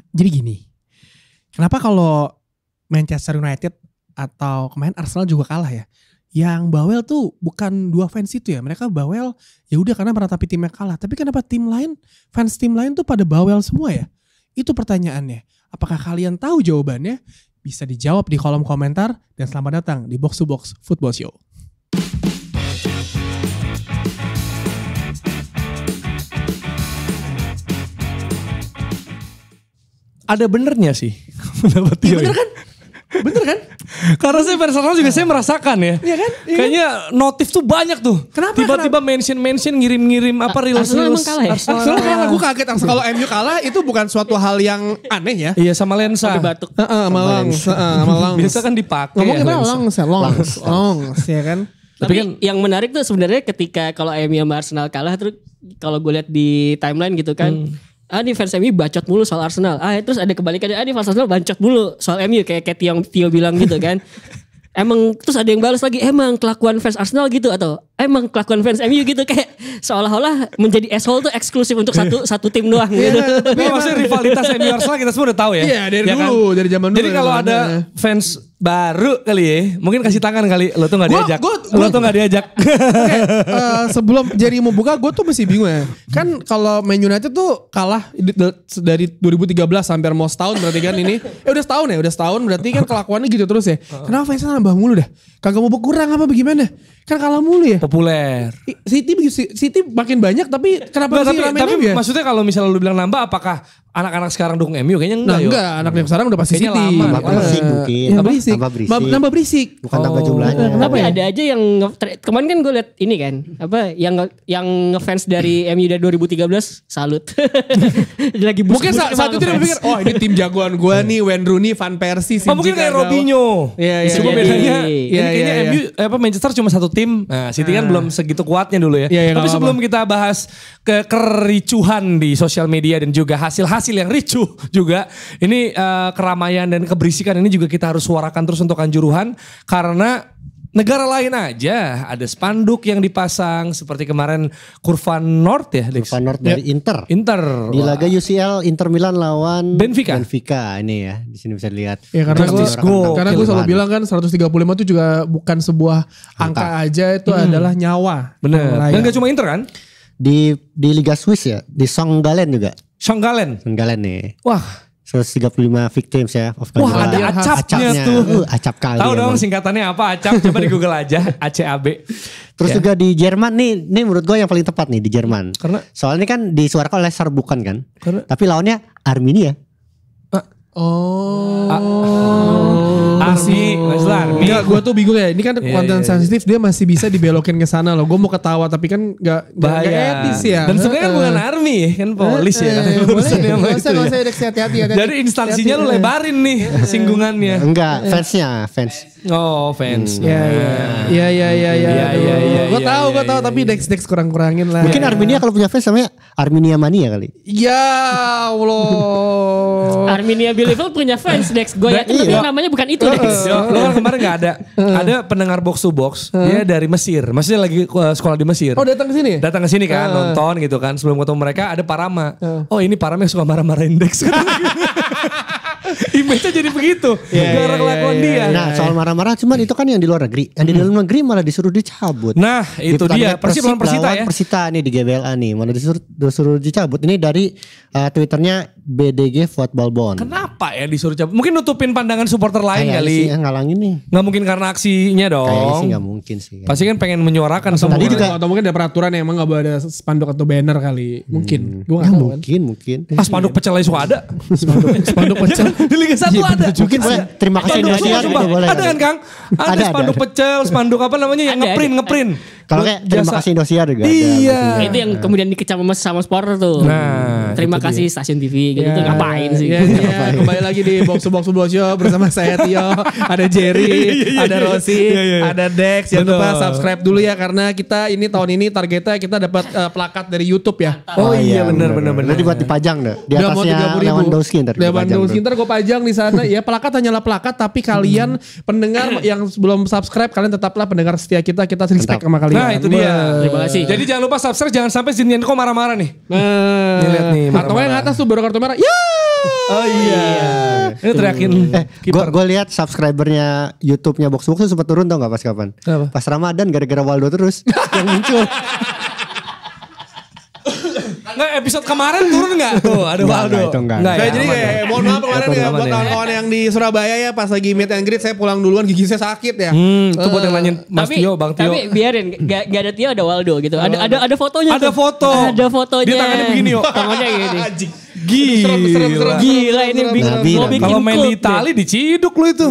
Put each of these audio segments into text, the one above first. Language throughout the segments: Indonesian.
Jadi gini, kenapa kalau Manchester United atau kemarin Arsenal juga kalah ya? Yang bawel tuh bukan dua fans itu ya, mereka bawel ya udah karena meratapi timnya kalah. Tapi kenapa tim lain, fans tim lain tuh pada bawel semua ya? Itu pertanyaannya. Apakah kalian tahu jawabannya? Bisa dijawab di kolom komentar dan selamat datang di Box to Box Football Show. Ada benernya sih pendapat Tio. Bener kan? Bener kan? Karena saya personal juga saya merasakan ya. Iya kan? Iya Kayaknya notif tuh banyak tuh. Kenapa? Tiba-tiba mention ngirim-ngirim apa Arsenal reels. emang kalah ya? Arsenal kalah, gue kaget. Kalau MU kalah itu bukan suatu hal yang aneh ya. Iya sama lensa. Sampai batuk. Malang. Biasa kan dipakai. Ngomongnya ya, lensa. longs ya kan. Tapi kan yang menarik tuh sebenarnya ketika kalau MU sama Arsenal kalah terus kalau gue lihat di timeline gitu kan. Ini fans MU bacot mulu soal Arsenal. Terus ada kebalikannya. Ini fans Arsenal bacot mulu soal MU kayak Tio bilang gitu kan. Emang terus ada yang balas lagi emang kelakuan fans Arsenal gitu atau emang kelakuan fans MU gitu kayak seolah-olah menjadi asshole tuh eksklusif untuk satu tim doang gitu. Tapi maksudnya rivalitas MU Arsenal kita semua udah tahu ya. Iya dari ya dulu, kan? dari zaman dulu. Jadi kalau ada fans baru kali ya, mungkin kasih tangan kali. Lo tuh nggak diajak. Lo tuh nggak diajak. Sebelum Jerry mau buka, gue tuh masih bingung ya. Kan kalau Man United tuh kalah dari 2013 hampir mau setahun berarti kan ini. Udah setahun berarti kan kelakuannya gitu terus ya. Kenapa fansnya nambah mulu dah? Kagak mau berkurang apa bagaimana? Kan kalah mulu ya. Populer. City makin banyak tapi kenapa Nggak, masih rame tapi ya? maksudnya kalau misalnya lu bilang nambah, apakah anak-anak sekarang dukung MU? Kayaknya enggak. Enggak, anak yang sekarang udah pasti Kayaknya City. lama. Nambah berisik mungkin. Nambah berisik. Bukan tambah jumlahnya. Tapi ada aja yang kemarin kan gue liat ini kan yang ngefans dari MU dari 2013 salut. Lagi Mungkin saat itu dia berpikir, oh ini tim jagoan gue nih, Wayne Rooney, Van Persie, Mungkin kayak Robinho. Iya. Cuma bedanya Iya, kayaknya iya. MU Manchester cuma satu tim. Nah, City kan belum segitu kuatnya dulu ya. Iya, Tapi nggak sebelum kita bahas kericuhan di sosial media dan juga hasil-hasil yang ricuh juga, ini keramaian dan keberisikan ini juga kita harus suarakan terus untuk Kanjuruhan karena negara lain aja ada spanduk yang dipasang seperti kemarin Kurvan North ya, Dex? Kurvan North dari Inter. Di laga UCL Inter Milan lawan Benfica ini ya. Di sini bisa dilihat. Ya karena gue selalu bilang kan 135 itu juga bukan sebuah angka aja, itu adalah nyawa. Bener. Dan gak cuma Inter kan? Di Liga Swiss ya, di Songalen juga. Songalen nih. Wah. 135 victims ya. Wah ada acapnya tuh. Acap kali. Tahu dong singkatannya apa acap? Coba di Google aja. ACAB. Terus juga di Jerman nih menurut gue yang paling tepat nih di Jerman. Karena soalnya kan disuarakan oleh Saarbrücken kan. Karena, tapi lawannya Arminia. Army. Enggak, gue tuh bingung ya. Ini kan konten sensitif, dia masih bisa dibelokin ke sana loh. Gue mau ketawa tapi kan gak etis ya. Dan sebenarnya kan bukan army kan polis ya. Gak usah hati-hati. Jadi instansinya lu lebarin nih singgungannya. Enggak, fans. Oh fans. Iya. Gue tahu tapi Dex kurang-kurangin lah. Mungkin Arminia kalau punya fans namanya Arminia Mania kali. Ya Allah. Arminia Bielefeld punya fans Dex. Gue yakin tapi namanya bukan itu Dex. Lo kan kemarin gak ada. Ada pendengar box to box. Dia dari Mesir. Maksudnya lagi sekolah di Mesir. Oh datang ke sini? Datang ke sini kan nonton gitu kan. Sebelum ketemu mereka ada Parama. Oh ini Parama yang suka marah-marahin Dex. Image-nya jadi begitu. Gara kelakuan dia. Nah soal marah-marah cuman itu kan yang di luar negeri. Yang di dalam negeri malah disuruh dicabut. Nah itu dia. Persib lawan Persita ya. Persita nih di GBLA nih. Malah disuruh dicabut. Ini dari Twitternya BDG Football Bond. Kenapa ya disuruh cabut? Mungkin nutupin pandangan supporter lain kali. Sih, ngalangin nih. Nggak mungkin karena aksinya dong. Kayaknya sih nggak mungkin sih. Pasti kan pengen menyuarakan semua. Atau mungkin ada peraturan yang emang nggak boleh ada spanduk atau banner kali. Mungkin. Gue nggak tahu. Mungkin. Spanduk pecel aja suka ada. Spanduk pecel di Liga 1 ada. Mungkin boleh. Terima kasih Indosiar juga boleh. Ada kan Kang? Ada spanduk pecel, spanduk apa namanya yang ngeprint. Kalau kayak terima kasih Indosiar juga. Iya. Itu yang kemudian dikecam sama supporter tuh. Nah, terima kasih stasiun TV gitu. Ngapain sih? Kembali lagi di Box to Box Football Show bersama saya Tio, ada Jerry, ada Rossi, ada Dex. Jangan lupa subscribe dulu ya karena kita ini tahun ini targetnya kita dapat plakat dari YouTube ya. Oh iya benar. Nanti buat dipajang deh. Di atasnya Lewandowski ntar. Lewandowski ntar gue pajang di sana. Ya plakat hanyalah plakat tapi kalian pendengar yang belum subscribe kalian tetaplah pendengar setia kita respect sama kalian. Nah itu dia. Terima kasih. Jadi jangan lupa subscribe, jangan sampai Zinchenko marah-marah nih. Nah, Nih, lihat nih, atau yang marah-marah. atas tuh baru kartu merah. Ya. Oh iya. Ini teriakin. Gue lihat subscribernya YouTube-nya Box tuh sempat turun tau gak pas kapan? Kenapa? Pas Ramadan gara-gara Waldo terus yang muncul. Nggak, episode kemarin turun nggak? Tuh ada Nggak, Waldo. itu nggak. Nggak ya, Saya jadi aman kayak ya? mohon maaf kemarin Aman ya ya. buat kawan-kawan yang di Surabaya ya pas lagi meet and greet saya pulang duluan gigi saya sakit ya. Itu buat yang nanyain Mas Tio, Bang Tio. Tapi biarin, gak ada Tio ada Waldo gitu. Ada fotonya. Ada tuh. foto. Ada fotonya. Dia tangannya begini yuk. Tangannya gini. Anjing. Gila. Gila ini Nabi, mau Nabi. bikin Kalau main di klub deh. Itali diciduk lu itu.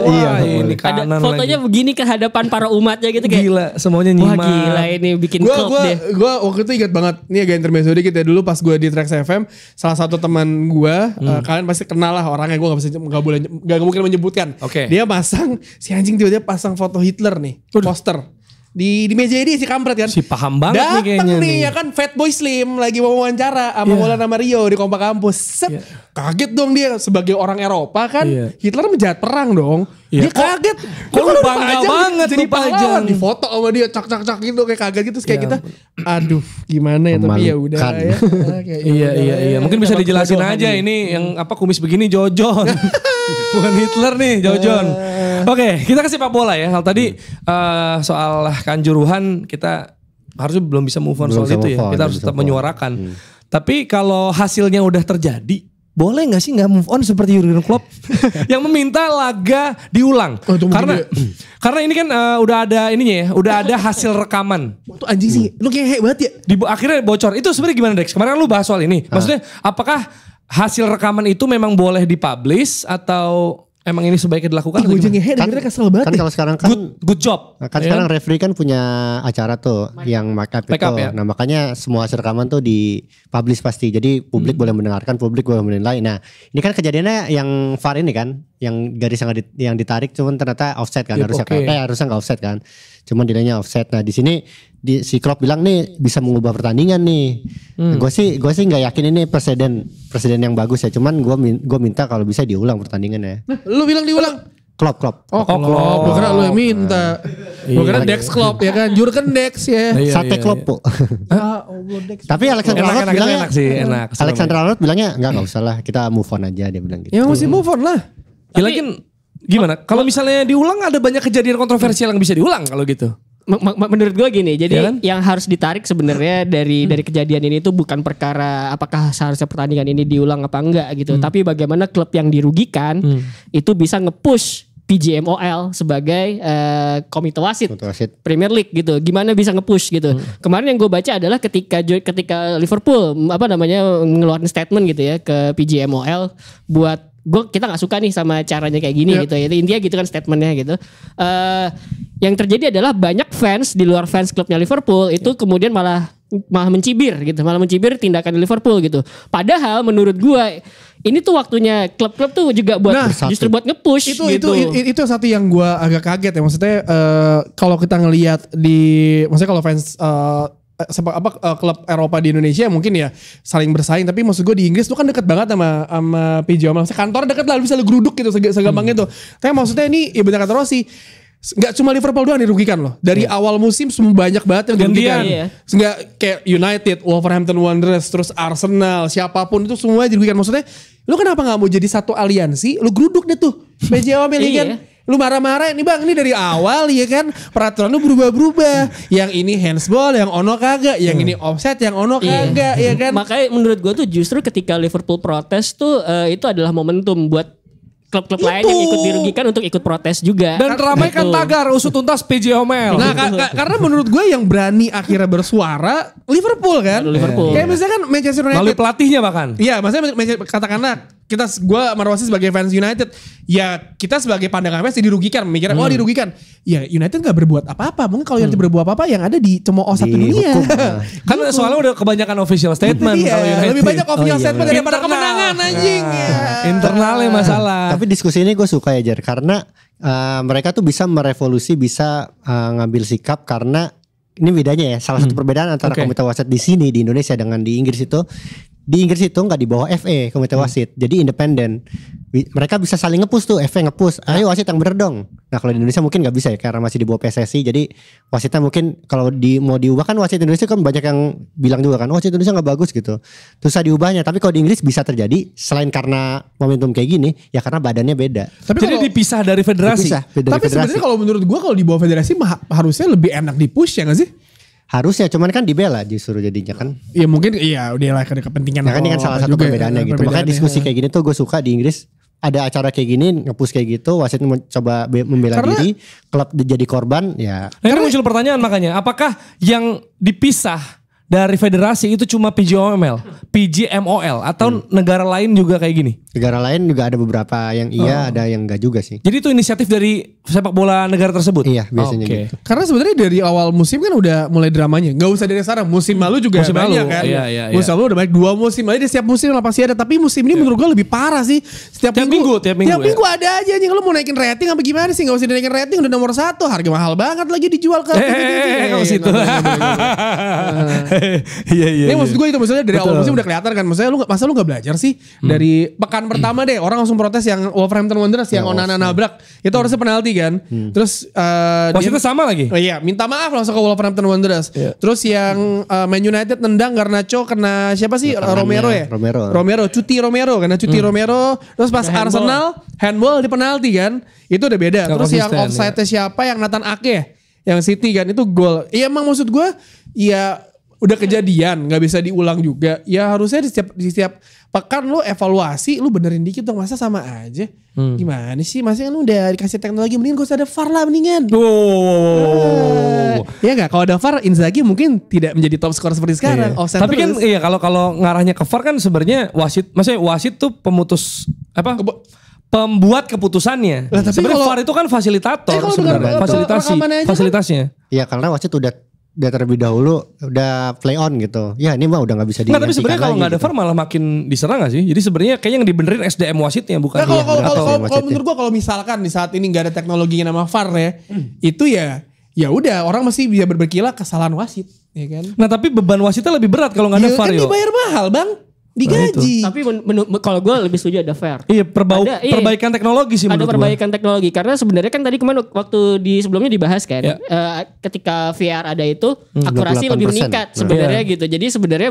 Iya, ini Ada kanan fotonya lagi. begini ke hadapan para umatnya gitu kayak. Gila, semuanya Wah nyimak. gila ini bikin Gue klub deh. waktu itu ingat banget nih agak intermezzo dikit ya dulu pas gue di Trax FM salah satu teman gue kalian pasti kenal lah orangnya gue nggak mungkin menyebutkan. Oke. Dia pasang si anjing tiba-tiba pasang foto Hitler nih poster di meja ini si kampret kan. Si paham banget nih Dateng kayaknya nih nih. ya kan Fatboy Slim lagi mau wawancara sama Molan sama Rio di Kompak Kampus. Set, kaget dong dia sebagai orang Eropa kan. Iya. Hitler menjahat perang dong. Iya, Dia kaget. kok lu bangga banget jadi lu Pajang? pahlawan. Di foto sama dia cak gitu kayak kaget gitu. Terus kayak kita aduh gimana ya tapi ya udah Memalukan. ya. Kayak ya Iya udah iya lah iya. ya. Mungkin bisa Dapat dijelasin kebodohan aja nih. ini yang apa kumis begini Jojon. Bukan Hitler nih, Jojon. Oke, kita ke sepak bola ya. Hal tadi soal Kanjuruhan kita harusnya belum bisa move on Belum soal bisa itu move ya. on, Kita harus belum tetap bisa move on. menyuarakan. Tapi kalau hasilnya udah terjadi, boleh nggak sih nggak move on seperti Jurgen Klopp yang meminta laga diulang? Oh, itu mungkin Karena ini kan udah ada ininya ya, udah ada hasil rekaman. Wah, tuh anjing sih. Lu kayak hebat ya. Akhirnya bocor. Itu sebenarnya gimana Dex? Kemarin lu bahas soal ini. Maksudnya apakah hasil rekaman itu memang boleh dipublish atau emang ini sebaiknya dilakukan? Ih, atau gue gimana? dengernya dengernya kesel banget Kan ya. kalau sekarang kan Good job. kan Ya sekarang referee kan punya acara tuh yang make up Make itu. up ya? Nah makanya semua hasil rekaman tuh dipublish pasti. Jadi publik boleh mendengarkan, publik boleh menilai. Nah ini kan kejadiannya yang VAR ini kan, yang garis yang ditarik cuman ternyata offset kan, Yep, harusnya oke. harusnya nggak offset kan. Cuman nilainya offset. Nah di sini si Klopp bilang nih bisa mengubah pertandingan nih. Gue sih nggak yakin ini presiden yang bagus ya. Cuman gue minta kalau bisa diulang pertandingannya. Nah, lu bilang diulang. Klopp. Oh, Klopp. Gue kira lu yang minta. Gue kira Dex Klopp ya kan. Jurgen Dex ya. Iya, Sate iya, Klopp po. Ah, Allah Dex. Tapi Alexander Enak, Arnold enak, bilangnya enak sih, enak. Alexander Arnold bilangnya nggak usah lah, kita move on aja, dia bilang gitu. Ya masih move on lah. Ya lagi gimana? Kalau misalnya diulang ada banyak kejadian kontroversial yang bisa diulang kalau gitu. Menurut gue gini, jadi Ya kan? yang harus ditarik sebenarnya dari kejadian ini tuh bukan perkara apakah seharusnya pertandingan ini diulang apa enggak gitu, tapi bagaimana klub yang dirugikan itu bisa nge-push PGMOL sebagai komite wasit Untuk wasit. Premier League gitu. Gimana bisa nge-push gitu. Kemarin yang gue baca adalah ketika Liverpool ngeluarin statement gitu ya ke PGMOL buat kita nggak suka nih sama caranya kayak gini gitu ya. Intinya gitu kan statementnya gitu. Yang terjadi adalah banyak fans di luar fans klubnya Liverpool itu kemudian malah mencibir tindakan Liverpool gitu. Padahal menurut gue ini tuh waktunya klub-klub tuh juga buat justru buat nge-push gitu. Itu satu yang gue agak kaget ya. Maksudnya kalau kita ngelihat maksudnya kalau fans klub Eropa di Indonesia mungkin ya saling bersaing, tapi maksud gue di Inggris tuh kan deket banget sama PGMOL. Maksudnya kantor deket lah, bisa lu geruduk gitu segampangnya tuh. Tapi maksudnya ini ya benar kata Rossi, nggak cuma Liverpool doang dirugikan loh. Dari awal musim semua banyak banget yang dirugikan. Iya. Nggak kayak United, Wolverhampton Wanderers, terus Arsenal, siapapun itu semua dirugikan. Maksudnya lu kenapa nggak mau jadi satu aliansi? Lu geruduk deh tuh PGMOL kan. Lu marah-marah nih bang, ini dari awal ya kan peraturan lu berubah-berubah. Yang ini handsball, yang ono kagak, yang ini offset, yang ono kagak, ya kan. Makanya menurut gue tuh justru ketika Liverpool protes tuh itu adalah momentum buat klub-klub lain yang ikut dirugikan untuk ikut protes juga. Dan ramaikan Gitu. tagar usut tuntas PGMOL. Nah karena menurut gue yang berani akhirnya bersuara Liverpool kan. Liverpool. Kayak misalkan Manchester Melalui United. pelatihnya bahkan. Iya, maksudnya katakanlah gue sama Rossi sebagai fans United, ya kita sebagai pandangan fans dirugikan, mikirnya dirugikan. Ya United gak berbuat apa-apa. Mungkin kalau United berbuat apa-apa yang ada dicemooh satu dunia. Kan soalnya udah kebanyakan official statement Iya, kalau United. lebih banyak official statement daripada Internal. kemenangan anjing. Ya. Internalnya masalah. Tapi diskusi ini gue suka ya Jer, karena mereka tuh bisa merevolusi, bisa ngambil sikap karena ini bedanya ya. Salah satu perbedaan antara Oke. komite wasit di sini di Indonesia dengan di Inggris itu di Inggris itu nggak di bawah FA komite wasit, jadi independen. Mereka bisa saling nge-push tuh, FA nge-push, ayo wasit yang bener dong. Nah kalau di Indonesia mungkin nggak bisa ya karena masih di bawah PSSI, jadi wasitnya mungkin kalau mau diubah kan wasit Indonesia kan banyak yang bilang juga kan wasit Indonesia nggak bagus gitu, susah diubahnya. Tapi kalau di Inggris bisa terjadi selain karena momentum kayak gini, ya karena badannya beda. Tapi Jadi dipisah dari federasi. Tapi sebenarnya kalau menurut gue kalau di bawah federasi harusnya lebih enak di-push ya gak sih? Harusnya, cuman kan dibela justru jadinya kan. Ya mungkin iya udah lah ada kepentingan. Nah kan ini kan salah satu perbedaannya gitu. Makanya diskusi kayak gini tuh gue suka di Inggris. Ada acara kayak gini nge-push kayak gitu, wasit mencoba membela diri, klub jadi korban ya. Nah, ini muncul pertanyaan makanya, apakah yang dipisah dari federasi itu cuma PGMOL atau negara lain juga kayak gini? Negara lain juga ada beberapa yang iya, ada yang enggak juga sih. Jadi itu inisiatif dari sepak bola negara tersebut? Iya, biasanya Oke. gitu. Karena sebenarnya dari awal musim kan udah mulai dramanya. Gak usah dari sekarang, musim lalu juga Musim banyak lalu, kan. iya. Musim lalu udah banyak 2 musim aja, di setiap musim lah pasti ada. Tapi musim ini menurut gue lebih parah sih. Tiap minggu ada aja anjing. Lu mau naikin rating apa gimana sih? Gak usah dinaikin rating, udah nomor 1. Harga mahal banget lagi dijual ke Kamu situ. Iya. Ini maksud gue itu maksudnya dari awal musim udah kelihatan kan. Maksudnya masa lu gak belajar sih? Dari pekan pertama deh orang langsung protes yang Wolverhampton Wanderers yang Onana nabrak. Itu harusnya penalti kan. Terus Wasitnya sama lagi? Oh iya, minta maaf langsung ke Wolverhampton Wanderers. Terus yang Man United nendang Garnacho kena siapa sih? Romero ya? Cuti Romero karena cuti Romero. Terus pas Arsenal handball di penalti kan. Itu udah beda. Terus yang offside-nya siapa? Yang Nathan Ake ya? Yang City kan itu gol. Iya emang maksud gue ya udah kejadian nggak bisa diulang juga. Ya harusnya di setiap pekan lu evaluasi, lu benerin dikit dong, masa sama aja. Gimana sih? Masa lu udah dikasih teknologi, mendingan gak usah ada VAR lah mendingan. Ya gak? Kalau ada VAR, Inzaghi mungkin tidak menjadi top skor seperti sekarang. Iya. Tapi kan iya kalau ngarahnya ke VAR kan sebenarnya wasit tuh pemutus pembuat keputusannya. Sebenarnya VAR itu kan fasilitator sebenarnya, fasilitasnya. Iya karena wasit udah terlebih dahulu udah play on gitu. Ya ini mah udah gak bisa digantikan. Tapi sebenarnya kalau nggak ada VAR malah makin diserang gak sih? Jadi sebenarnya kayaknya yang dibenerin SDM wasitnya bukan. Nah, kalau menurut gua kalau misalkan di saat ini nggak ada teknologi yang nama VAR ya, itu ya udah orang masih bisa berkilah kesalahan wasit, ya kan? Nah tapi beban wasitnya lebih berat kalau nggak ada VAR. Kan dibayar mahal bang. Digaji. Tapi kalau gue lebih setuju ada fair. Iya, perbaikan teknologi sih menurut gue. Ada perbaikan teknologi karena sebenarnya kan tadi kemarin waktu sebelumnya dibahas kan, ketika VR ada itu akurasi lebih meningkat sebenarnya gitu. Jadi sebenarnya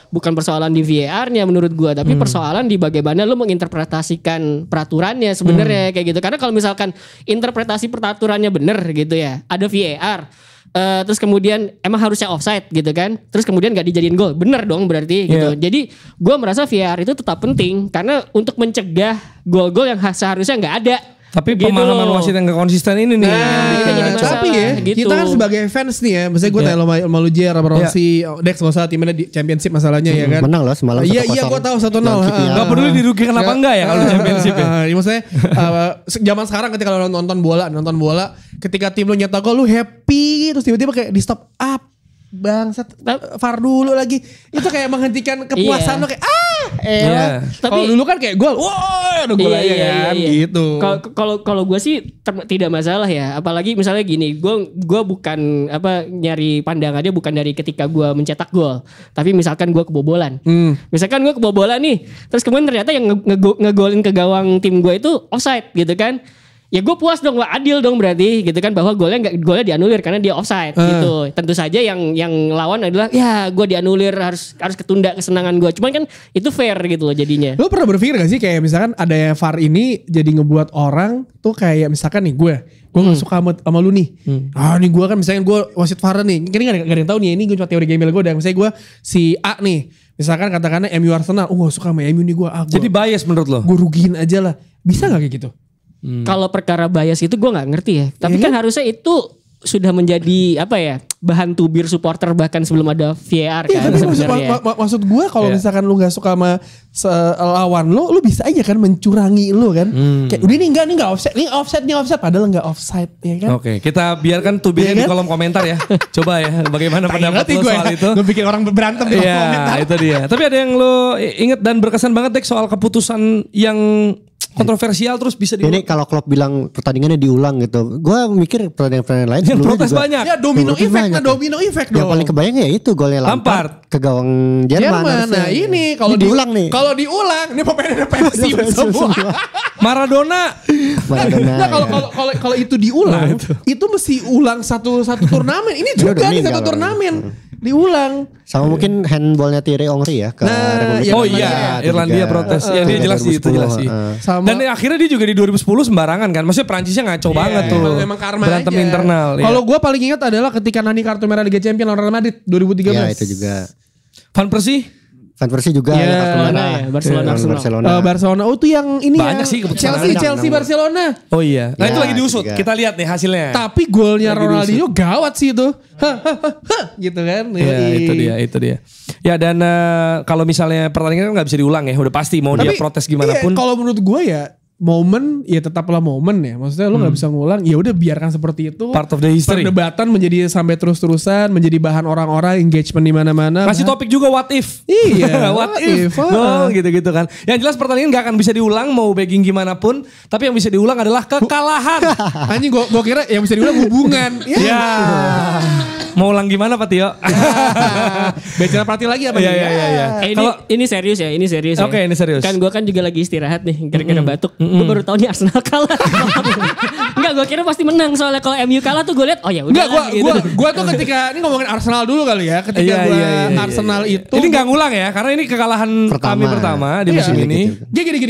bukan persoalan di VAR-nya menurut gue, tapi persoalan di bagaimana lu menginterpretasikan peraturannya sebenarnya kayak gitu. Karena kalau misalkan interpretasi peraturannya bener gitu ya, ada VAR. Terus kemudian emang harusnya offside gitu kan. Terus kemudian gak dijadiin gol. Bener dong berarti gitu. Jadi gue merasa VAR itu tetap penting karena untuk mencegah gol-gol yang seharusnya gak ada. Tapi gitu pemahaman wasit yang gak konsisten ini nih. Tapi ya gitu. Kita kan sebagai fans nih ya. Misalnya gue tanya sama lu Jer, sama Rossi, Dex gak usah timnya di championship masalahnya ya kan. Menang loh semalam 1-0. Iya gue tahu 1-0. Gak peduli dirugikan apa enggak ya kalau championship ya. Maksudnya zaman sekarang ketika lo nonton bola, ketika tim lu nyetak gol lu happy, terus tiba-tiba kayak di stop up. Bangsat, VAR dulu lagi. Itu kayak menghentikan kepuasan lo kayak Kalau dulu kan kayak gol, wah ada gol aja kan gitu. Kalau gue sih tidak masalah ya. Apalagi misalnya gini, gue bukan nyari pandangannya bukan dari ketika gue mencetak gol, tapi misalkan gue kebobolan. Misalkan gue kebobolan nih, terus kemudian ternyata yang ngegolin ke gawang tim gue itu offside gitu kan. Ya gue puas dong, adil dong berarti gitu kan, bahwa golnya dianulir karena dia offside gitu. Tentu saja yang lawan adalah ya gue dianulir harus ketunda kesenangan gue. Cuman kan itu fair gitu loh jadinya. Lo pernah berpikir gak sih kayak misalkan ada VAR ini jadi ngebuat orang tuh kayak misalkan nih gue gak suka sama lu nih. Nih gue kan misalkan gue wasit VAR nih. Ini gak ada yang tahu nih, ini gue cuma teori gembel gue. Misalnya gue si A nih, misalkan katakanlah MU Arsenal, gak suka sama MU nih gue. Jadi bias menurut lo? Gue rugiin aja lah. Bisa gak kayak gitu? Kalau perkara bias itu gue nggak ngerti ya. Tapi kan harusnya itu sudah menjadi bahan tubir supporter bahkan sebelum ada VAR kan sebenarnya. Maksud gue kalau misalkan lu nggak suka sama lawan lu bisa aja kan mencurangi lu kan. Kayak udah nih nggak offside, nih offside padahal nggak offside ya kan. Oke, kita biarkan tubirnya di kolom komentar ya. Coba ya bagaimana pendapat lu soal itu. Gue bikin orang berantem di kolom komentar. Itu dia. Tapi ada yang lu inget dan berkesan banget Dek soal keputusan yang kontroversial terus bisa Ini diulang. kalau Klopp bilang pertandingannya diulang gitu. Gue mikir pertandingan lain Yang sebelumnya protes juga. banyak. Ya domino Protes effect, banyak. domino effect Yang dong. paling kebayang ya itu golnya Lampard ke gawang Jerman. harusnya. Nah ini kalau diulang nih. Kalau diulang, ini pemain Persib semua. Maradona. Maradona. Nah kalau itu diulang, itu mesti ulang satu turnamen. Ini Dia juga udah nih meninggal satu orang. turnamen diulang. Sama mungkin handballnya Thierry Henry ya ke Nah, Republik ya, Oh Irlandia. iya, itu Irlandia juga. protes. Ya dia jelas sih itu 2010, jelas sih. Sama Dan akhirnya dia juga di 2010 sembarangan kan. Maksudnya Prancisnya ngaco banget tuh. Emang karma Berantem aja. internal. ya. Kalau gue paling ingat adalah ketika Nani kartu merah Liga Champions lawan Real Madrid 2013. Ya itu juga. Van Persie. Van Persie juga Iya, ada kartu merah. ya, Barcelona, Lawan Arsenal. Barcelona. Barcelona. Oh itu yang ini Banyak ya. sih keputusan Chelsea ada. Barcelona. Oh iya. Nah Ya, itu lagi diusut. juga. Kita lihat nih hasilnya. Tapi golnya Lagi Ronaldinho gawat sih itu. Gitu kan. Ya itu dia. Ya dan kalau misalnya pertandingan kan nggak bisa diulang ya. Udah pasti mau dia protes gimana pun. Iya, kalau menurut gue ya momen ya tetaplah momen ya. Maksudnya lu nggak bisa ngulang. Ya udah biarkan seperti itu. Part of the history. Perdebatan menjadi sampai terus-terusan, menjadi bahan orang-orang, engagement di mana-mana. Masih topik juga what if. Iya, what what if. if, Gol gitu-gitu kan. Yang jelas pertandingan gak akan bisa diulang mau begging gimana pun. Tapi yang bisa diulang adalah kekalahan. Anjing gue kira yang bisa diulang hubungan. Ya. Mau ulang gimana Pak Tio? Bicara pelatih lagi apa Iya nih? iya iya. Ini serius ya, ini serius ya. Oke, ini serius. Kan gue kan juga lagi istirahat nih, gara-gara batuk. Gue baru tahu nih Arsenal kalah. Enggak, gue kira pasti menang soalnya kalau MU kalah tuh gue lihat, oh ya udah. Enggak, gua tuh ketika ini ngomongin Arsenal dulu kali ya. Ketika Iya. Arsenal itu Ini gak ngulang ya, karena ini kekalahan kami pertama di musim Iya. ini.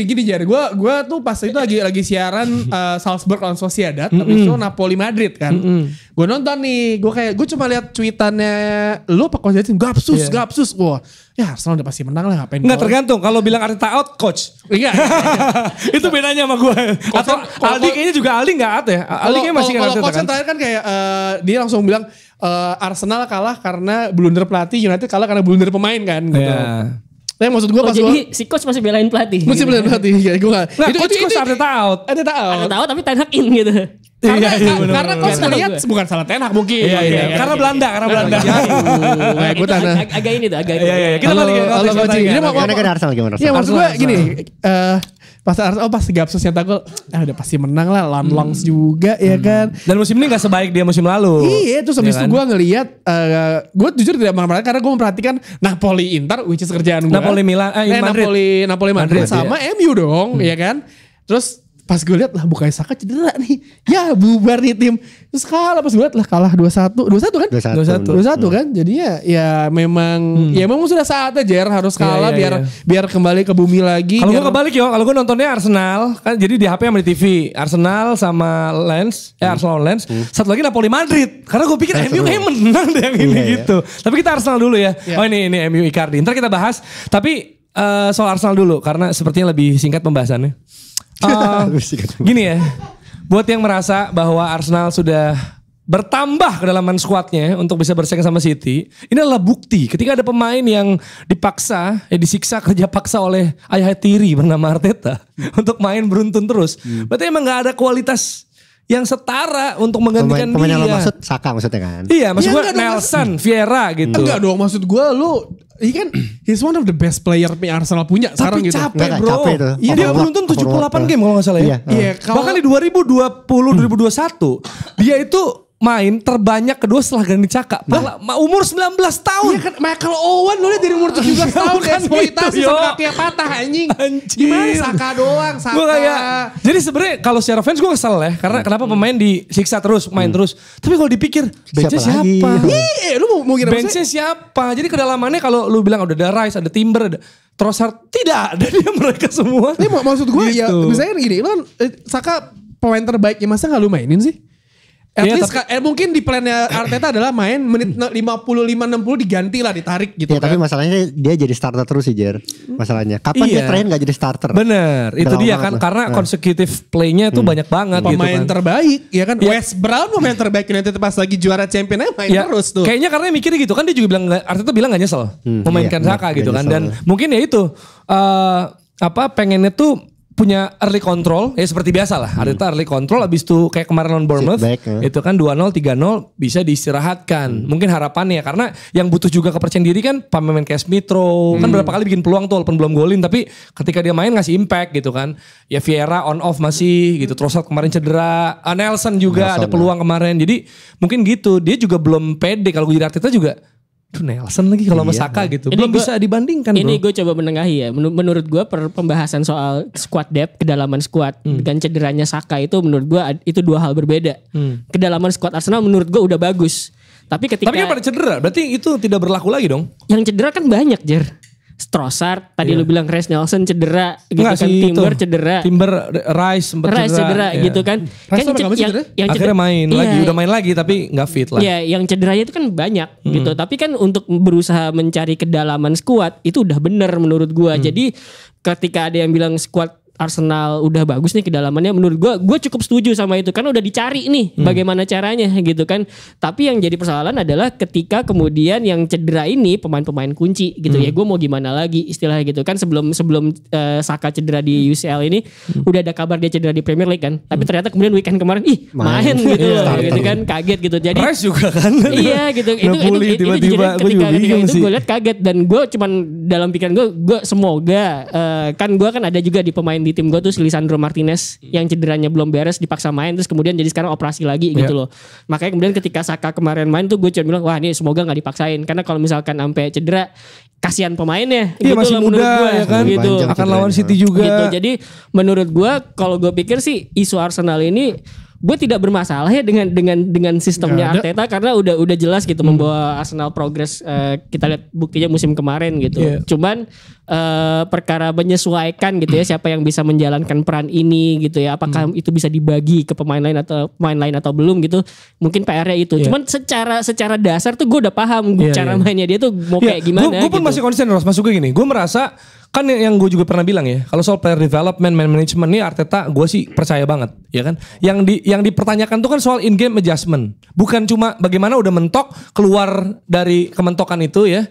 Gini Jar. Gua tuh pas itu lagi siaran Salzburg lawan Sociedad, habis itu Napoli Madrid kan. Gue nonton nih, gue cuma lihat tweetannya lu apa Coach Gapsus. Wah, ya Arsenal udah pasti menang lah, ngapain. Enggak tergantung, kalau bilang Arteta out, coach. Iya. Itu bedanya sama gue. Atau Aldi kayaknya juga Aldi gak out ya. Aldi kayaknya masih Kalau Arteta coach kan. terakhir kan kayak dia langsung bilang Arsenal kalah karena blunder pelatih, United kalah karena blunder pemain kan gitu. Iya. Tapi maksud gue Oh pas jadi si coach masih belain pelatih. Mesti blunder pelatih. Ya, gue gak. Nah, coach Arteta out. Ada tahu. Ada tahu tapi Ten Hag in gitu. Iya, bener, Karena bener, coach bener. ngeliat bukan salah Ten Hag mungkin. Iya. Karena Belanda. Gue Itu tanah. agak ini tuh, agak Iya. Kita balik ke Halo, konteks Coach. Ini pertandingan. mau- Gimana kan Arsenal gimana? Iya maksud gue Arsenal. gini. Pas Gapsus nyetak gol, udah pasti menang lah. Longs juga ya kan. Dan musim ini gak sebaik dia musim lalu. Iya, terus habis Iya itu kan? gue ngeliat, gue jujur tidak marah karena gue memperhatikan Napoli Inter, which is kerjaan gue. Napoli Milan, Madrid. Napoli Madrid Madrid, sama MU dong, ya kan. Terus pas gue liat lah Bukayo Saka cedera nih, ya bubar nih tim. Terus kalah, pas gue liat lah kalah 2-1 kan? 2-1 kan, jadinya ya memang sudah saatnya Jer harus kalah Iya. biar kembali ke bumi lagi. Kalau gue biar- kebalik kalau gue nontonnya Arsenal kan jadi di HP sama di TV. Arsenal sama Lens, Arsenal Lens. Satu lagi Napoli Madrid. Karena gue pikir MU kayak menang deh yang ini gitu. Tapi kita Arsenal dulu ya. Iya. Oh ini MU Icardi. Ntar kita bahas. Tapi soal Arsenal dulu karena sepertinya lebih singkat pembahasannya. Gini ya, buat yang merasa bahwa Arsenal sudah bertambah kedalaman skuadnya untuk bisa bersaing sama City, ini adalah bukti ketika ada pemain yang disiksa kerja paksa oleh ayah tiri bernama Arteta untuk main beruntun terus. Berarti emang gak ada kualitas yang setara untuk menggantikan Pemain yang lo dia. maksud Saka maksudnya kan? Iya, maksud Ya, gue enggak dong, Nelson, Vieira gitu. Enggak dong, maksud gue ini kan he's one of the best player yang Arsenal punya sekarang Tapi gitu. capek Enggak, bro. capek tuh. Iya dia Overwork, beruntun 78 game kalau gak salah ya. Iya. Iya, kalau- Bahkan di 2020-2021 dia itu main terbanyak kedua setelah Granit Xhaka. Umur 19 tahun. Iya kan Michael Owen lo liat dari umur 17 tahun Bukan eksploitasi gitu, sama yo. kakinya patah anjing. Anjir. Gimana Saka doang, Saka. Gue kayak, jadi sebenarnya kalau secara fans gue kesel ya, karena kenapa pemain disiksa terus, main terus. Tapi kalau dipikir, benchnya Siapa lagi? siapa? Iya, lu mau kira Benchnya siapa? Jadi kedalamannya kalau lu bilang udah ada Rice, ada Timber, ada Trossard, tidak ada dia mereka semua. Ini maksud gue ya Gitu. misalnya gini, lu kan Saka pemain terbaiknya masa gak lu mainin sih? At Iya, least mungkin di plannya Arteta adalah main menit 55-60 diganti lah, ditarik gitu Ya tapi kan. masalahnya dia jadi starter terus sih Jer. Masalahnya. Kapan dia Iya. terakhir gak jadi starter? Bener, itu Udah dia lama kan banget lah. karena consecutive play-nya tuh banyak banget gitu Pemain kan. terbaik ya kan. Iya. West Brown pemain terbaik United pas lagi juara champion aja main Ya, terus tuh. kayaknya karena mikirnya gitu kan dia juga bilang Arteta bilang gak nyesel memainkan iya, Saka nggak gitu kan nyesel. dan mungkin ya itu pengennya tuh punya early control ya seperti biasa lah. Arteta early control abis itu kayak kemarin lawan Bournemouth Sit back, itu kan 2-0 3-0 bisa diistirahatkan. Mungkin harapannya karena yang butuh juga kepercayaan diri kan pemain kayak Smith Rowe kan berapa kali bikin peluang tuh walaupun belum golin tapi ketika dia main ngasih impact gitu kan. Ya Vieira on off masih gitu. Trossard kemarin cedera, Nelson juga ada peluang kemarin. Jadi mungkin gitu dia juga belum pede kalau gue jadi Arteta juga. Tuh Nelson lagi kalau sama Saka gitu. Belum bisa dibandingkan bro. Ini gue coba menengahi ya. Menurut gue pembahasan soal squad depth, kedalaman squad dengan cederanya Saka itu menurut gue itu dua hal berbeda. Kedalaman squad Arsenal menurut gue udah bagus. Tapi kan pada cedera, berarti itu tidak berlaku lagi dong? Yang cedera kan banyak Jer. Trossard, tadi lu bilang Reiss Nelson cedera gitu Enggak kan, sih, Timber cedera. Timber, Rice sempat cedera ya. gitu kan. Rice Kan yang akhirnya main lagi, udah main lagi tapi nggak fit lah. Iya, yang cederanya itu kan banyak gitu. Tapi kan untuk berusaha mencari kedalaman skuad itu udah bener menurut gua. Jadi ketika ada yang bilang skuad Arsenal udah bagus nih kedalamannya, menurut gue cukup setuju sama itu karena udah dicari nih bagaimana caranya gitu kan. Tapi yang jadi persoalan adalah ketika kemudian yang cedera ini pemain-pemain kunci gitu ya, gue mau gimana lagi istilahnya gitu kan. Sebelum Saka cedera di UCL ini udah ada kabar dia cedera di Premier League kan, tapi ternyata kemudian weekend kemarin main gitu loh gitu kan, kaget gitu. Jadi Rice juga kan. Iya gitu, itu tiba-tiba ketika itu gue lihat kaget dan gue cuman dalam pikiran gue semoga kan gue kan ada juga di pemain di tim gue tuh Lisandro Martinez yang cederanya belum beres dipaksa main terus kemudian jadi sekarang operasi lagi gitu loh. Makanya kemudian ketika Saka kemarin main tuh gue cuma bilang wah ini semoga nggak dipaksain karena kalau misalkan sampai cedera kasihan pemainnya gitu masih lah muda gua, ya kan gitu. Akan lawan City juga gitu. Jadi menurut gue kalau gue pikir sih isu Arsenal ini gue tidak bermasalah ya dengan sistemnya Arteta karena udah jelas gitu membawa Arsenal progres. Kita lihat buktinya musim kemarin gitu. Cuman perkara menyesuaikan gitu ya siapa yang bisa menjalankan peran ini gitu ya. Apakah itu bisa dibagi ke pemain lain atau belum gitu. Mungkin PR-nya itu. Cuman secara dasar tuh gue udah paham cara mainnya dia tuh mau kayak gimana. Gue pun masih konsisten Ros, masuk gue gini. Gue merasa kan yang gue juga pernah bilang ya, kalau soal player development, man management nih Arteta gue sih percaya banget, ya kan. Yang dipertanyakan tuh kan soal in game adjustment, bukan cuma bagaimana udah mentok keluar dari kementokan itu ya,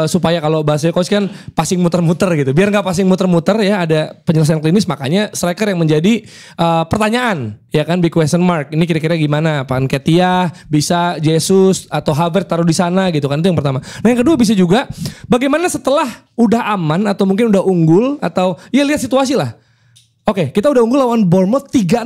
supaya kalau bahasa coach kan passing muter-muter gitu, biar nggak passing muter-muter ya ada penyelesaian klinis, makanya striker yang menjadi pertanyaan, ya kan, big question mark. Ini kira-kira gimana? Apaan Nketiah, bisa Jesus atau Havertz taruh di sana gitu kan, itu yang pertama. Nah yang kedua bisa juga bagaimana setelah udah aman atau mungkin udah unggul atau ya lihat situasi lah. Oke, kita udah unggul lawan Bournemouth 3-0.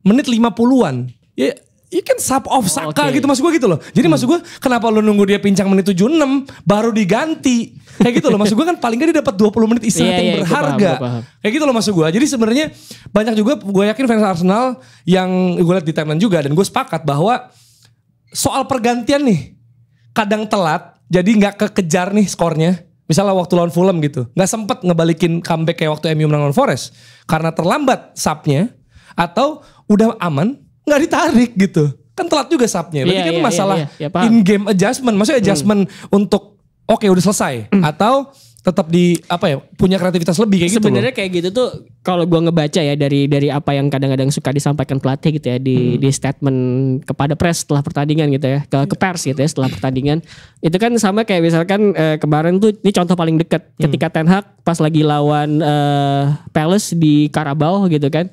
Menit 50-an. Ya kan sub off Saka gitu maksud gue gitu loh. Jadi maksud gue kenapa lu nunggu dia pincang menit 76 baru diganti. Kayak gitu loh maksud gue kan paling gak dia dapat 20 menit istirahat yang berharga. Paham. Kayak gitu loh maksud gue. Jadi sebenarnya banyak juga gue yakin fans Arsenal yang gue lihat di timeline juga dan gue sepakat bahwa soal pergantian nih kadang telat jadi gak kekejar nih skornya. Misalnya waktu lawan Fulham gitu. Gak sempet ngebalikin comeback kayak waktu MU menang lawan Forest. Karena terlambat subnya. Atau udah aman gak ditarik gitu. Kan telat juga subnya. Berarti kan masalah in game adjustment. Maksudnya adjustment untuk oke udah selesai. Atau tetap di punya kreativitas lebih kayak gitu. Sebenarnya kayak gitu tuh kalau gua ngebaca ya dari apa yang kadang-kadang suka disampaikan pelatih gitu ya di statement kepada press setelah pertandingan gitu ya, ke pers gitu ya setelah pertandingan. Itu kan sama kayak misalkan kemarin tuh ini contoh paling dekat ketika Ten Hag pas lagi lawan Palace di Carabao gitu kan.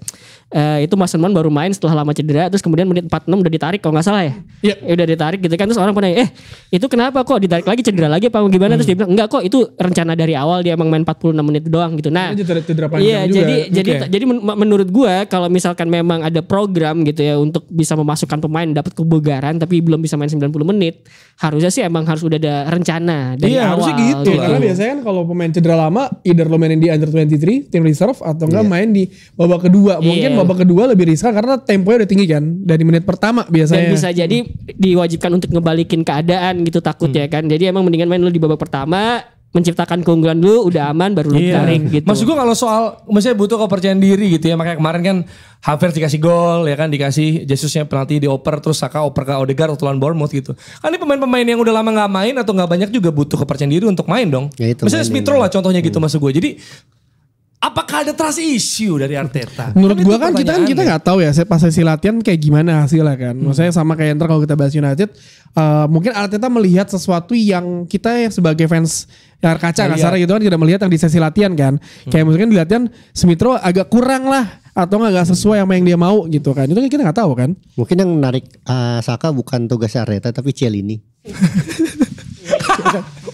Itu Mason Mount baru main setelah lama cedera terus kemudian menit 46 udah ditarik kalau nggak salah ya. Udah ditarik gitu kan terus orang pada itu kenapa kok ditarik lagi cedera lagi apa gimana terus dia bilang enggak kok itu rencana dari awal dia emang main 46 menit doang gitu. Nah, jadi menurut gua kalau misalkan memang ada program gitu ya untuk bisa memasukkan pemain dapat kebugaran tapi belum bisa main 90 menit, harusnya sih emang harus udah ada rencana dari awal. Iya, harusnya gitu. Karena biasanya kan kalau pemain cedera lama either lo mainin di under 23 tim reserve atau enggak main di babak kedua. Mungkin babak kedua lebih riskan karena temponya udah tinggi kan dari menit pertama biasanya. Dan bisa jadi diwajibkan untuk ngebalikin keadaan gitu takutnya kan. Jadi emang mendingan main lu di babak pertama, menciptakan keunggulan dulu udah aman baru lu tarik gitu. Maksud gue kalau soal maksudnya butuh kepercayaan diri gitu ya. Makanya kemarin kan Havertz dikasih gol ya kan, dikasih Jesusnya penalti dioper terus Saka oper ke Odegaard waktu lawan Bournemouth gitu. Kan ini pemain-pemain yang udah lama gak main atau gak banyak juga butuh kepercayaan diri untuk main dong. Ya itu, misalnya Smith Rowe lah contohnya gitu maksud gue. Jadi apakah ada trust issue dari Arteta? Menurut Kan gua itu kan kita pertanyaannya. nggak tahu ya pas sesi latihan kayak gimana hasilnya kan. Maksudnya sama kayak ntar kalau kita bahas United, mungkin Arteta melihat sesuatu yang kita yang sebagai fans layar kaca kasarnya gitu kan tidak melihat yang di sesi latihan kan. Kayak mungkin di latihan Smith Rowe agak kurang lah atau nggak sesuai sama yang dia mau gitu kan. Itu kan kita nggak tahu kan. Mungkin yang menarik Saka bukan tugasnya Arteta tapi Cielini.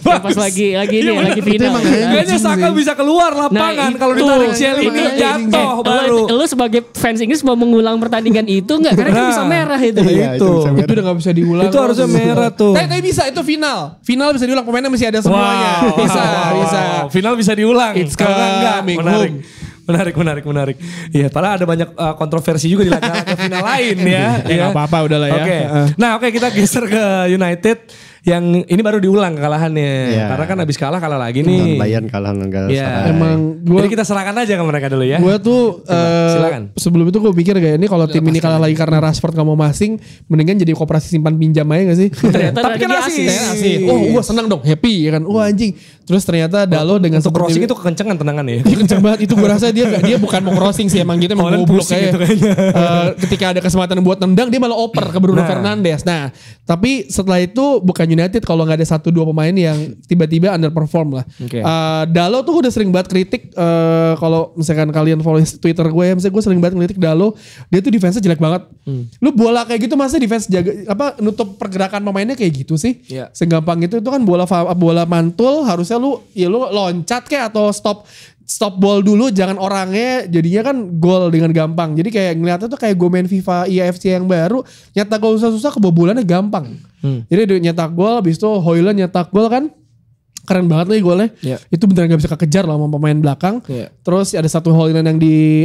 Yang pas lagi ini ya, lagi final. emang ya. Kayaknya Saka bisa keluar lapangan kalau itu. ditarik Cielini Makanya jatuh baru. Lu sebagai fans Inggris mau mengulang pertandingan itu enggak? Karena itu bisa merah itu. Iya, Itu. bisa Itu udah gak bisa diulang. Itu harusnya merah tuh. Tapi bisa itu final. Final bisa diulang pemainnya masih ada semuanya. Wow, Bisa. Final bisa diulang. It's Kalau enggak, coming menarik. home. Menarik. Iya, padahal ada banyak kontroversi juga di laga-laga final lain ya. Ya nggak apa-apa udah lah ya. Oke. Nah, kita geser ke United yang ini baru diulang kekalahannya. Iya. Karena kan habis kalah lagi nih. Bayern kalah nggak Iya. Emang gua- Jadi kita serahkan aja ke mereka dulu ya. Gue tuh silakan. sebelum itu gue pikir kayak ini kalau tim ini kalah lagi karena Rashford gak mau masing, mendingan jadi koperasi simpan pinjam aja gak sih? Ternyata Tapi kan lagi asis. Asik. Oh gue senang dong, happy ya kan. Wah anjing. Terus ternyata Dalo dengan Untuk crossing seperti itu kekencengan tendangan ya. dia kenceng banget. Itu gue rasa dia bukan mau crossing sih, emang gitu emang Holland goblok pusing kayak. itu kayaknya. Ketika ada kesempatan buat nendang dia malah oper ke Bruno Fernandes. Nah tapi setelah itu bukan United kalau nggak ada 1-2 pemain yang tiba-tiba underperform lah. Oke. Dalo tuh udah sering banget kritik kalau misalkan kalian follow Twitter gue ya, misalnya gue sering banget kritik Dalo, dia tuh defense-nya jelek banget. Lu bola kayak gitu masa defense jaga nutup pergerakan pemainnya kayak gitu sih? Iya. Segampang itu kan bola mantul harusnya lu loncat kayak atau stop ball dulu, jangan orangnya jadinya kan gol dengan gampang. Jadi kayak ngeliatnya tuh kayak gue main FIFA EAFC yang baru, nyetak gol susah-susah kebobolannya gampang. Jadi dia nyetak gol, habis itu Højlund nyetak gol kan, keren banget lagi golnya. Iya. Itu beneran gak bisa kekejar lah sama pemain belakang. Iya. Terus ada satu Højlund yang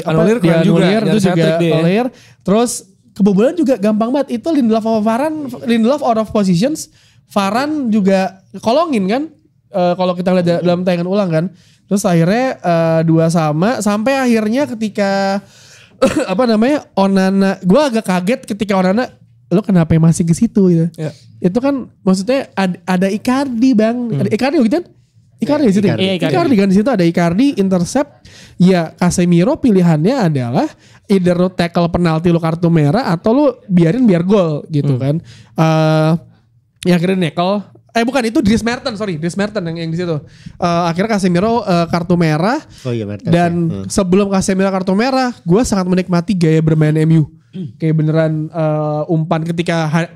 Anulir keren juga, itu nyaris juga hat-trick dia ya. Anulir. Terus kebobolan juga gampang banget. Itu Lindelof sama Varane, Lindelof out of positions, Varane juga kolongin kan. Kalau kita lihat dalam tayangan ulang kan. Terus akhirnya 2-2 sampai akhirnya ketika Onana, gue agak kaget ketika Onana, lo kenapa masih ke situ gitu. Ya. Itu kan maksudnya ada Icardi bang, ada Icardi gitu kan? Icardi di situ. Icardi. Iya, Icardi. Icardi kan di situ ada Icardi intercept. Ya Casemiro pilihannya adalah either lo tackle penalti lo kartu merah atau lo biarin biar gol gitu kan. Ya akhirnya nekel. Bukan itu Dries Mertens yang di situ. Akhirnya Casemiro kartu merah. Oh iya Mertens. Dan sebelum Casemiro kartu merah, gue sangat menikmati gaya bermain MU. Kayak beneran umpan ketika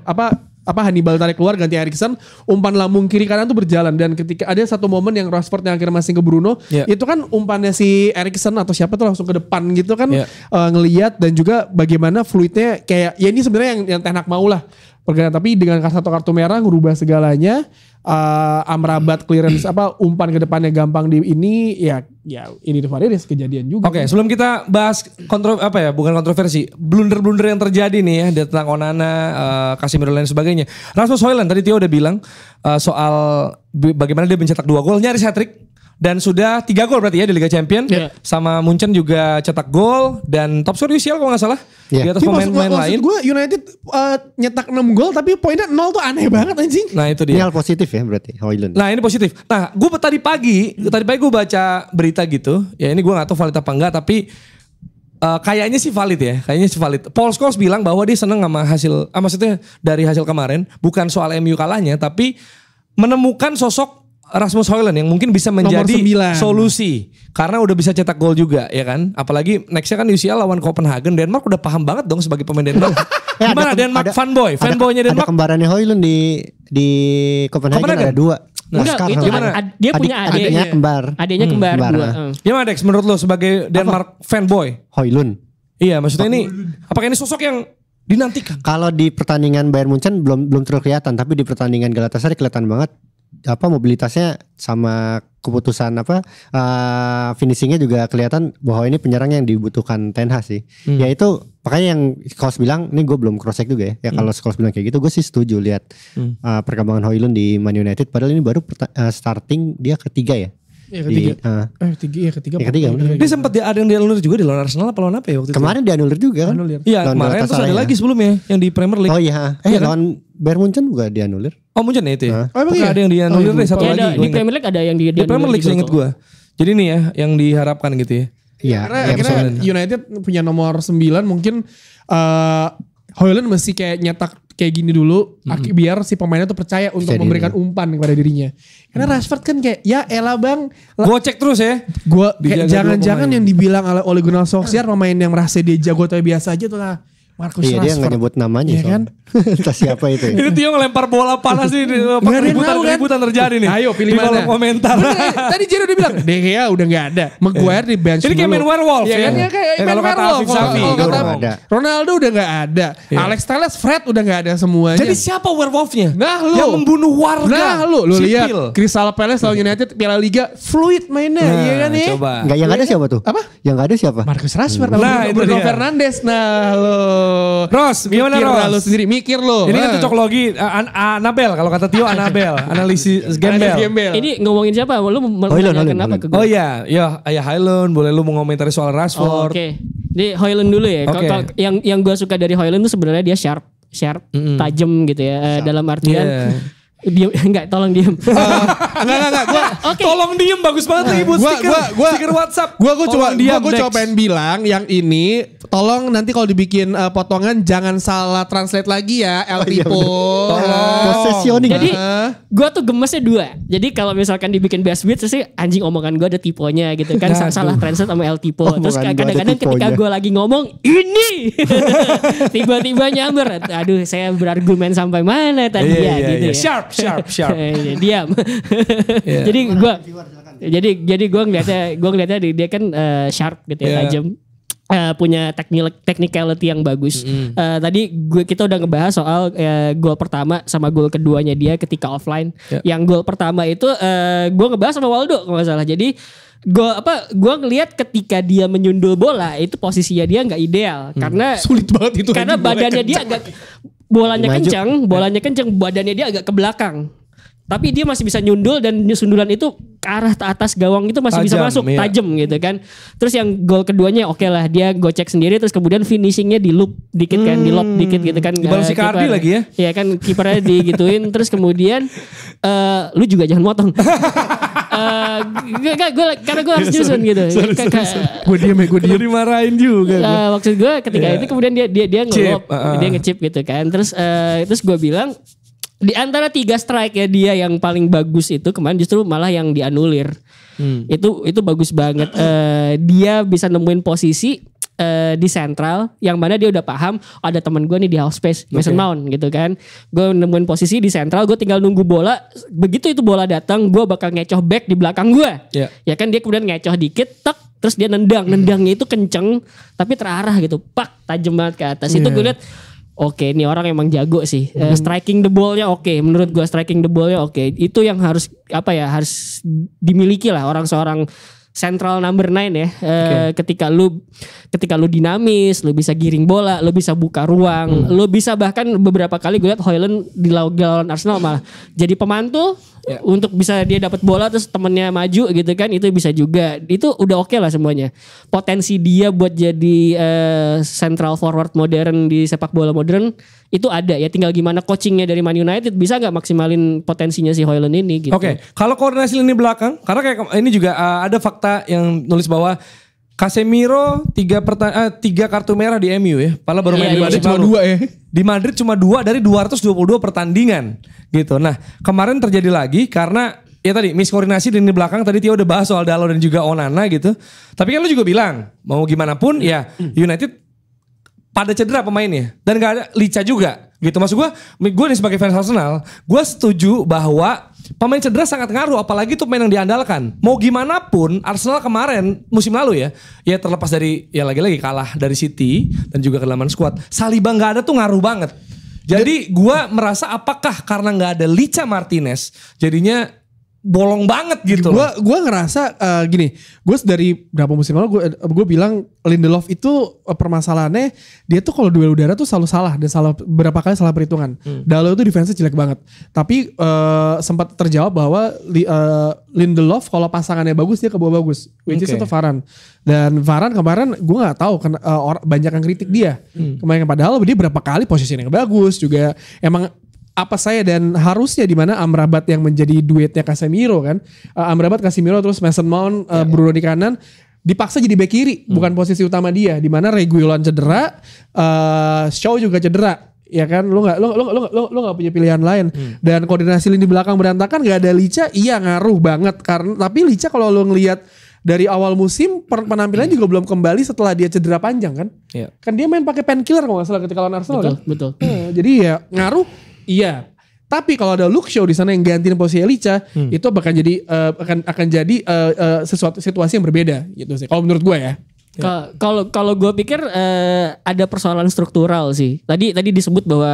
Hannibal tarik keluar ganti Eriksen, umpan lambung kiri kanan tuh berjalan, dan ketika ada satu momen yang Rashford yang akhirnya masih ke Bruno, itu kan umpannya si Eriksen atau siapa tuh langsung ke depan gitu kan, ngelihat, dan juga bagaimana fluidnya kayak ya ini sebenarnya yang Ten Hag mau lah pergerakan, tapi dengan satu kartu merah ngubah segalanya. Amrabat clearance umpan ke depannya gampang di ini ya ini tuh Varedes kejadian juga. Oke, sebelum kita bahas bukan kontroversi, blunder-blunder yang terjadi nih ya tentang Onana, Casemiro dan sebagainya. Rasmus Højlund tadi Tio udah bilang soal bagaimana dia mencetak 2 gol, nyaris hat-trick. Dan sudah 3 gol berarti ya di Liga Champions. Sama Munchen juga cetak gol dan top scorer UCL kalau gak salah. Di atas pemain-pemain lain. Maksud gue United nyetak 6 gol tapi poinnya 0 tuh aneh banget anjing. Nah itu Ini dia. hal positif ya berarti Højlund. Nah ini positif. Nah gue tadi pagi gue baca berita gitu. Ya ini gue gak tahu valid apa enggak, tapi kayaknya sih valid ya. Paul Scholes bilang bahwa dia seneng sama hasil, maksudnya dari hasil kemarin. Bukan soal MU kalahnya, tapi menemukan sosok Rasmus Højlund yang mungkin bisa menjadi solusi karena udah bisa cetak gol juga ya kan, apalagi nextnya kan UCL lawan Copenhagen. Denmark udah paham banget dong sebagai pemain Denmark. Gimana Denmark fanboynya Denmark? Ada kembarannya Højlund di Copenhagen ada 2. Enggak, Oscar itu sama dia punya adiknya kembar. Adiknya kembar 2. Gimana Dex menurut lo sebagai Denmark fanboy? Højlund. Iya maksudnya ini apakah ini sosok yang dinantikan? Kalau di pertandingan Bayern Munchen belum terlalu kelihatan, tapi di pertandingan Galatasaray kelihatan banget mobilitasnya sama keputusan finishingnya juga kelihatan bahwa ini penyerang yang dibutuhkan Ten Hag sih. Ya itu makanya yang Scholes bilang, ini gue belum cross check juga ya. Kalau Scholes bilang kayak gitu gue sih setuju lihat perkembangan Højlund di Man United, padahal ini baru starting dia ketiga ya. Ketiga. Dia sempat ada yang dianulir juga di lawan Arsenal apa lawan apa ya waktu itu? Kemarin dianulir juga kan? Iya kemarin, terus ada lagi sebelumnya yang di Premier League. Oh iya. Lawan Bayern Munchen juga dianulir. Oh Munchen ya itu ya? Oh, emang Pokoknya iya? ada yang dianulir deh satu Ya, lagi. di Premier League ada yang Di Premier League saya inget gue. Jadi nih ya yang diharapkan gitu ya. Iya. Karena Iya, akhirnya betul. United punya nomor 9 mungkin Højlund mesti kayak nyetak kayak gini dulu biar si pemainnya tuh percaya untuk Bisa memberikan umpan kepada dirinya. Karena Rashford kan kayak ya elah bang, Gocek terus ya. gua Dijaga kayak jangan-jangan dua pemain. yang dibilang oleh Ole Gunnar Solskjaer pemain yang merasa dia jago tapi biasa aja tuh lah Marcus Iya, dia nggak Rashford. nyebut namanya Iya soalnya. Entah siapa itu. Ini Tio ngelempar bola panas nih. Nggak ada yang tahu, kan? Keributan terjadi nih. Ayo pilih di kolom mana? komentar. Bener, tadi Jero udah bilang De Gea udah gak ada, Maguire di bench Ini kayak dulu. main werewolf Iya ya. kan, ya kayak Ya, main kalau kata werewolf. Afif Kalau- Safi, kalau udah kata nggak ada. Ronaldo udah gak ada, Iya. Alex Telles, Fred udah gak ada semuanya. Jadi siapa werewolfnya? Nah lu, Yang membunuh warga. Nah lu lihat Sipil. Crystal Palace lawan United Piala Liga fluid mainnya, Nah, iya kan ya? coba. Enggak, yang ada siapa tuh? Apa? Yang nggak ada siapa? Marcus Rashford, Nah, itu Bruno dia. Fernandes. Nah lo, Ros, gimana mikir Ros? lah lu sendiri, mikir lo. Ini kan cocoklogi Anabel kalau kata Tio Anabel, analisis Gembel. Ini ngomongin siapa? Lu menanyakan apa ke gue? Oh iya, ya Highland, boleh lu mengomentari soal Oh, Rashford. Oke. Ini Højlund dulu ya. Oke. Kalau yang gue suka dari Højlund tuh sebenarnya dia sharp, tajam gitu ya. Dalam artian Yeah. diam enggak, tolong diam. Enggak, gua Oke. Tolong diem, bagus banget lagi buat stiker WhatsApp. Gua coba Tolong diam, coba Dex. pengen bilang yang ini tolong nanti kalau dibikin potongan jangan salah translate lagi ya El Tipo. Possessioning. Jadi Heeh. gue tuh gemesnya dua. Jadi kalau misalkan dibikin best beat terus sih anjing omongan gue ada tiponya gitu kan. Aduh. Salah translate sama El Tipo. Terus Omongan gua ada kadang-kadang ketika tiponya. gue lagi ngomong ini tiba-tiba nyamber. Aduh, saya berargumen sampai mana tadi Iya, ya iya, gitu iya. ya. Sharp. Diam. Iya. Jadi gue ngeliatnya dia kan sharp gitu ya, Iya. tajam. Punya technicality yang bagus. Tadi kita udah ngebahas soal gol pertama sama gol keduanya dia ketika offline. Ya. Yang gol pertama itu gue ngebahas sama Waldo kalau nggak salah. Jadi gue ngelihat ketika dia menyundul bola itu posisinya dia nggak ideal karena Sulit banget itu. karena anjing, boleh badannya dia kencang. agak bolanya Maju. kencang, badannya dia agak ke belakang. Tapi dia masih bisa nyundul dan sundulan itu ke arah atas gawang itu masih bisa Tajam, masuk, iya. tajam gitu kan. Terus yang gol keduanya oke lah, dia gocek sendiri terus kemudian finishingnya di loop dikit kan, di lob dikit gitu kan. Dibalas Icardi Kiper. lagi ya. Iya kan, kipernya digituin terus kemudian lu juga jangan motong. Karena gue harus nyusun gitu. Gue diem ya, gue diem. Dimarahin juga. Maksud gue ketika itu kemudian dia nge-lob, Chip, dia nge-chip gitu kan. Terus gue bilang di antara 3 strike ya dia yang paling bagus itu kemarin justru malah yang dianulir. Itu bagus banget. Dia bisa nemuin posisi di sentral yang mana dia udah paham ada teman gue nih di half space Mason Mount gitu kan. Gue nemuin posisi di sentral, gue tinggal nunggu bola. Begitu itu bola datang, gue bakal ngecoh back di belakang gue. Iya. Ya kan dia kemudian ngecoh dikit, tek, terus dia nendangnya itu kenceng tapi terarah gitu, pak, tajam banget ke atas. Itu gue lihat oke, ini orang emang jago sih. Striking the ball-nya oke. Menurut gue striking the ball-nya oke. Itu yang harus harus dimiliki lah orang seorang central number 9 ya. Ketika lu dinamis, lu bisa giring bola, lu bisa buka ruang, lu bisa bahkan beberapa kali gue lihat Højlund di lawan Arsenal malah jadi pemantul untuk bisa dia dapat bola terus temennya maju gitu kan, itu bisa juga. Itu udah oke lah semuanya. Potensi dia buat jadi central forward modern di sepak bola modern itu ada ya, tinggal gimana coachingnya dari Man United bisa nggak maksimalin potensinya si Højlund ini gitu. Oke, kalau koordinasi lini belakang, karena kayak ini juga ada fakta yang nulis bahwa Casemiro 3 kartu merah di MU ya. Padahal baru main di Madrid Cuma lalu. 2 ya. Di Madrid cuma 2 dari 222 pertandingan gitu. Nah, kemarin terjadi lagi karena ya tadi miskoordinasi di lini belakang, tadi Tio udah bahas soal Dalot dan juga Onana gitu. Tapi kan lu juga bilang mau gimana pun ya United pada cedera pemainnya dan gak ada Licha juga gitu. Maksud gue nih sebagai fans Arsenal, gue setuju bahwa pemain cedera sangat ngaruh, apalagi tuh pemain yang diandalkan. Mau gimana pun Arsenal kemarin musim lalu ya terlepas dari ya lagi-lagi kalah dari City dan juga kedalaman skuad, Saliba gak ada tuh ngaruh banget. Jadi gue merasa apakah karena gak ada Licha Martinez jadinya bolong banget gitu. Gue ngerasa gini, gue dari berapa musim lalu gue bilang Lindelof itu permasalahannya dia tuh kalau duel udara tuh selalu salah dan berapa kali salah perhitungan. Dalot itu defense jelek banget. Tapi sempat terjawab bahwa Lindelof kalau pasangannya bagus dia kebawa bagus. Which is itu Varane. Dan Varane kemarin gue nggak tahu banyak yang kritik dia. Kemarin padahal dia berapa kali posisinya yang bagus juga. Emang apa saya dan harusnya di mana Amrabat yang menjadi duetnya Casemiro kan. Amrabat, Casemiro terus Mason Mount, Bruno di kanan. dipaksa jadi bek kiri, bukan posisi utama dia. Di mana Reguilon cedera, Shaw juga cedera. Ya kan, lu nggak punya pilihan lain. Dan koordinasi lini belakang berantakan, nggak ada Licha, iya ngaruh banget. Karena tapi Licha kalau lu ngelihat dari awal musim penampilannya juga belum kembali setelah dia cedera panjang kan. Iya. Kan dia main pakai painkiller kalau nggak salah ketika lawan Arsenal kan. Betul. Jadi ya ngaruh, iya. Tapi kalau ada Luke Shaw di sana yang gantiin posisi Licha, itu akan jadi sesuatu situasi yang berbeda gitu sih. Kalau menurut gue ya. Kalau gue pikir ada persoalan struktural sih. Tadi disebut bahwa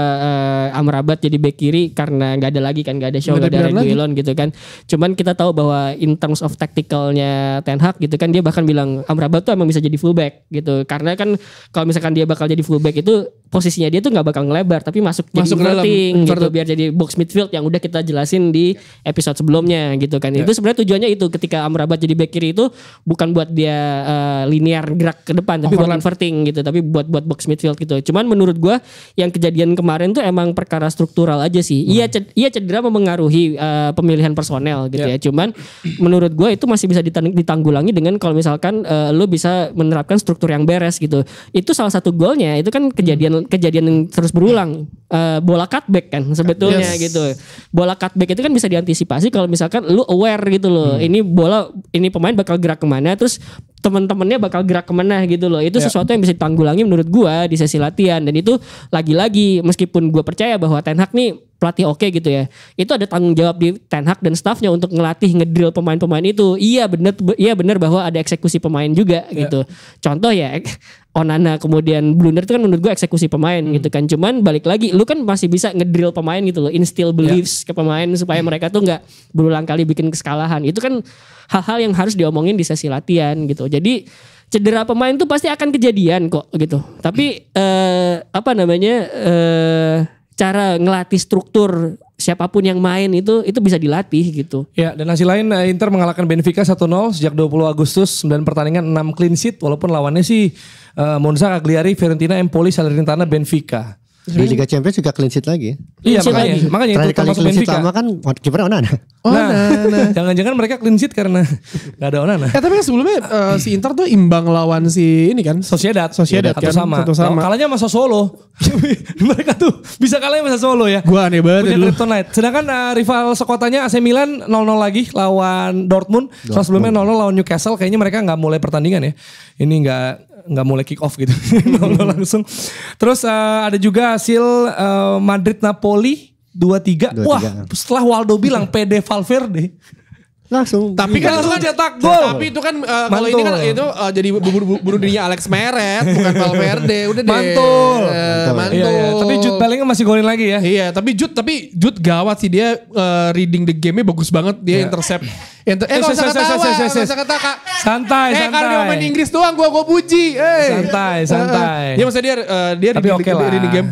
Amrabat jadi bek kiri karena nggak ada lagi kan, nggak ada Shaw, nggak ada Reguilon gitu kan. Cuman kita tahu bahwa in terms of tacticalnya Ten Hag gitu kan, dia bahkan bilang Amrabat tuh emang bisa jadi fullback gitu. Karena kan kalau misalkan dia bakal jadi fullback itu posisinya dia tuh nggak bakal ngelebar tapi masuk jadi inverting gitu, biar jadi box midfield yang udah kita jelasin di episode sebelumnya gitu kan. Itu sebenarnya tujuannya itu, ketika Amrabat jadi bek kiri itu bukan buat dia linear gerak ke depan tapi buat inverting gitu, tapi buat box midfield gitu. Cuman menurut gue yang kejadian kemarin tuh emang perkara struktural aja sih. Iya cedera memengaruhi pemilihan personel gitu ya. Cuman menurut gue itu masih bisa ditanggulangi dengan kalau misalkan lo bisa menerapkan struktur yang beres gitu. Itu salah satu golnya itu kan kejadian yang terus berulang. Bola cutback kan sebetulnya gitu. Bola cutback itu kan bisa diantisipasi kalau misalkan lu aware gitu loh. Ini pemain bakal gerak kemana, terus teman-temannya bakal gerak kemana gitu loh. Itu sesuatu yang bisa ditanggulangi menurut gua di sesi latihan. Dan itu lagi-lagi meskipun gua percaya bahwa Ten Hag nih pelatih oke gitu ya, itu ada tanggung jawab di Ten Hag dan staffnya untuk ngelatih, ngedrill pemain-pemain itu. Iya benar bahwa ada eksekusi pemain juga gitu. Contoh ya Onana kemudian blunder itu kan menurut gue eksekusi pemain gitu kan. Cuman balik lagi lu kan masih bisa ngedrill pemain gitu loh, instill beliefs ke pemain supaya mereka tuh nggak berulang kali bikin kesalahan. Itu kan hal-hal yang harus diomongin di sesi latihan gitu. Jadi cedera pemain tuh pasti akan kejadian kok gitu. Tapi cara ngelatih struktur siapapun yang main itu bisa dilatih gitu. Ya, dan hasil lain Inter mengalahkan Benfica 1-0 sejak 20 Agustus, 9 pertandingan 6 clean sheet, walaupun lawannya sih Monza, Cagliari, Fiorentina, Empoli, Salernitana, Benfica. Di Liga Champions juga clean sheet lagi. Iya makanya itu terakhir kali termasuk clean sheet Benfica. lama kan kipernya Onana. Jangan-jangan mereka clean sheet karena gak ada Onana. Tapi kan sebelumnya si Inter tuh imbang lawan si ini kan Sociedad kan satu sama. Kalahnya sama Sassuolo. Mereka tuh bisa kalahnya sama Sassuolo ya. Gua aneh banget punya Kryptonite. Sedangkan rival sekotanya AC Milan 0-0 lagi lawan Dortmund. Soal sebelumnya 0-0 lawan Newcastle. Kayaknya mereka gak mulai pertandingan ya. Ini nggak mulai kick off gitu. Langsung. Terus ada juga hasil Madrid Napoli 2-3. Wah, setelah Waldo bilang PD Valverde Langsung. Tapi kan langsung cetak gol. Tapi itu kan kalau ini kan itu jadi bunuh dirinya Alex Meret, bukan Valverde. Udah deh. Mantul. Mantul. Iya. Tapi Jude Bellingham masih golin lagi ya. Iya, tapi Jude gawat sih, dia reading the game-nya bagus banget, dia intercept. Gak usah ketawa. Santai. Karena dia main Inggris doang gue puji. Santai. Ya maksudnya dia tapi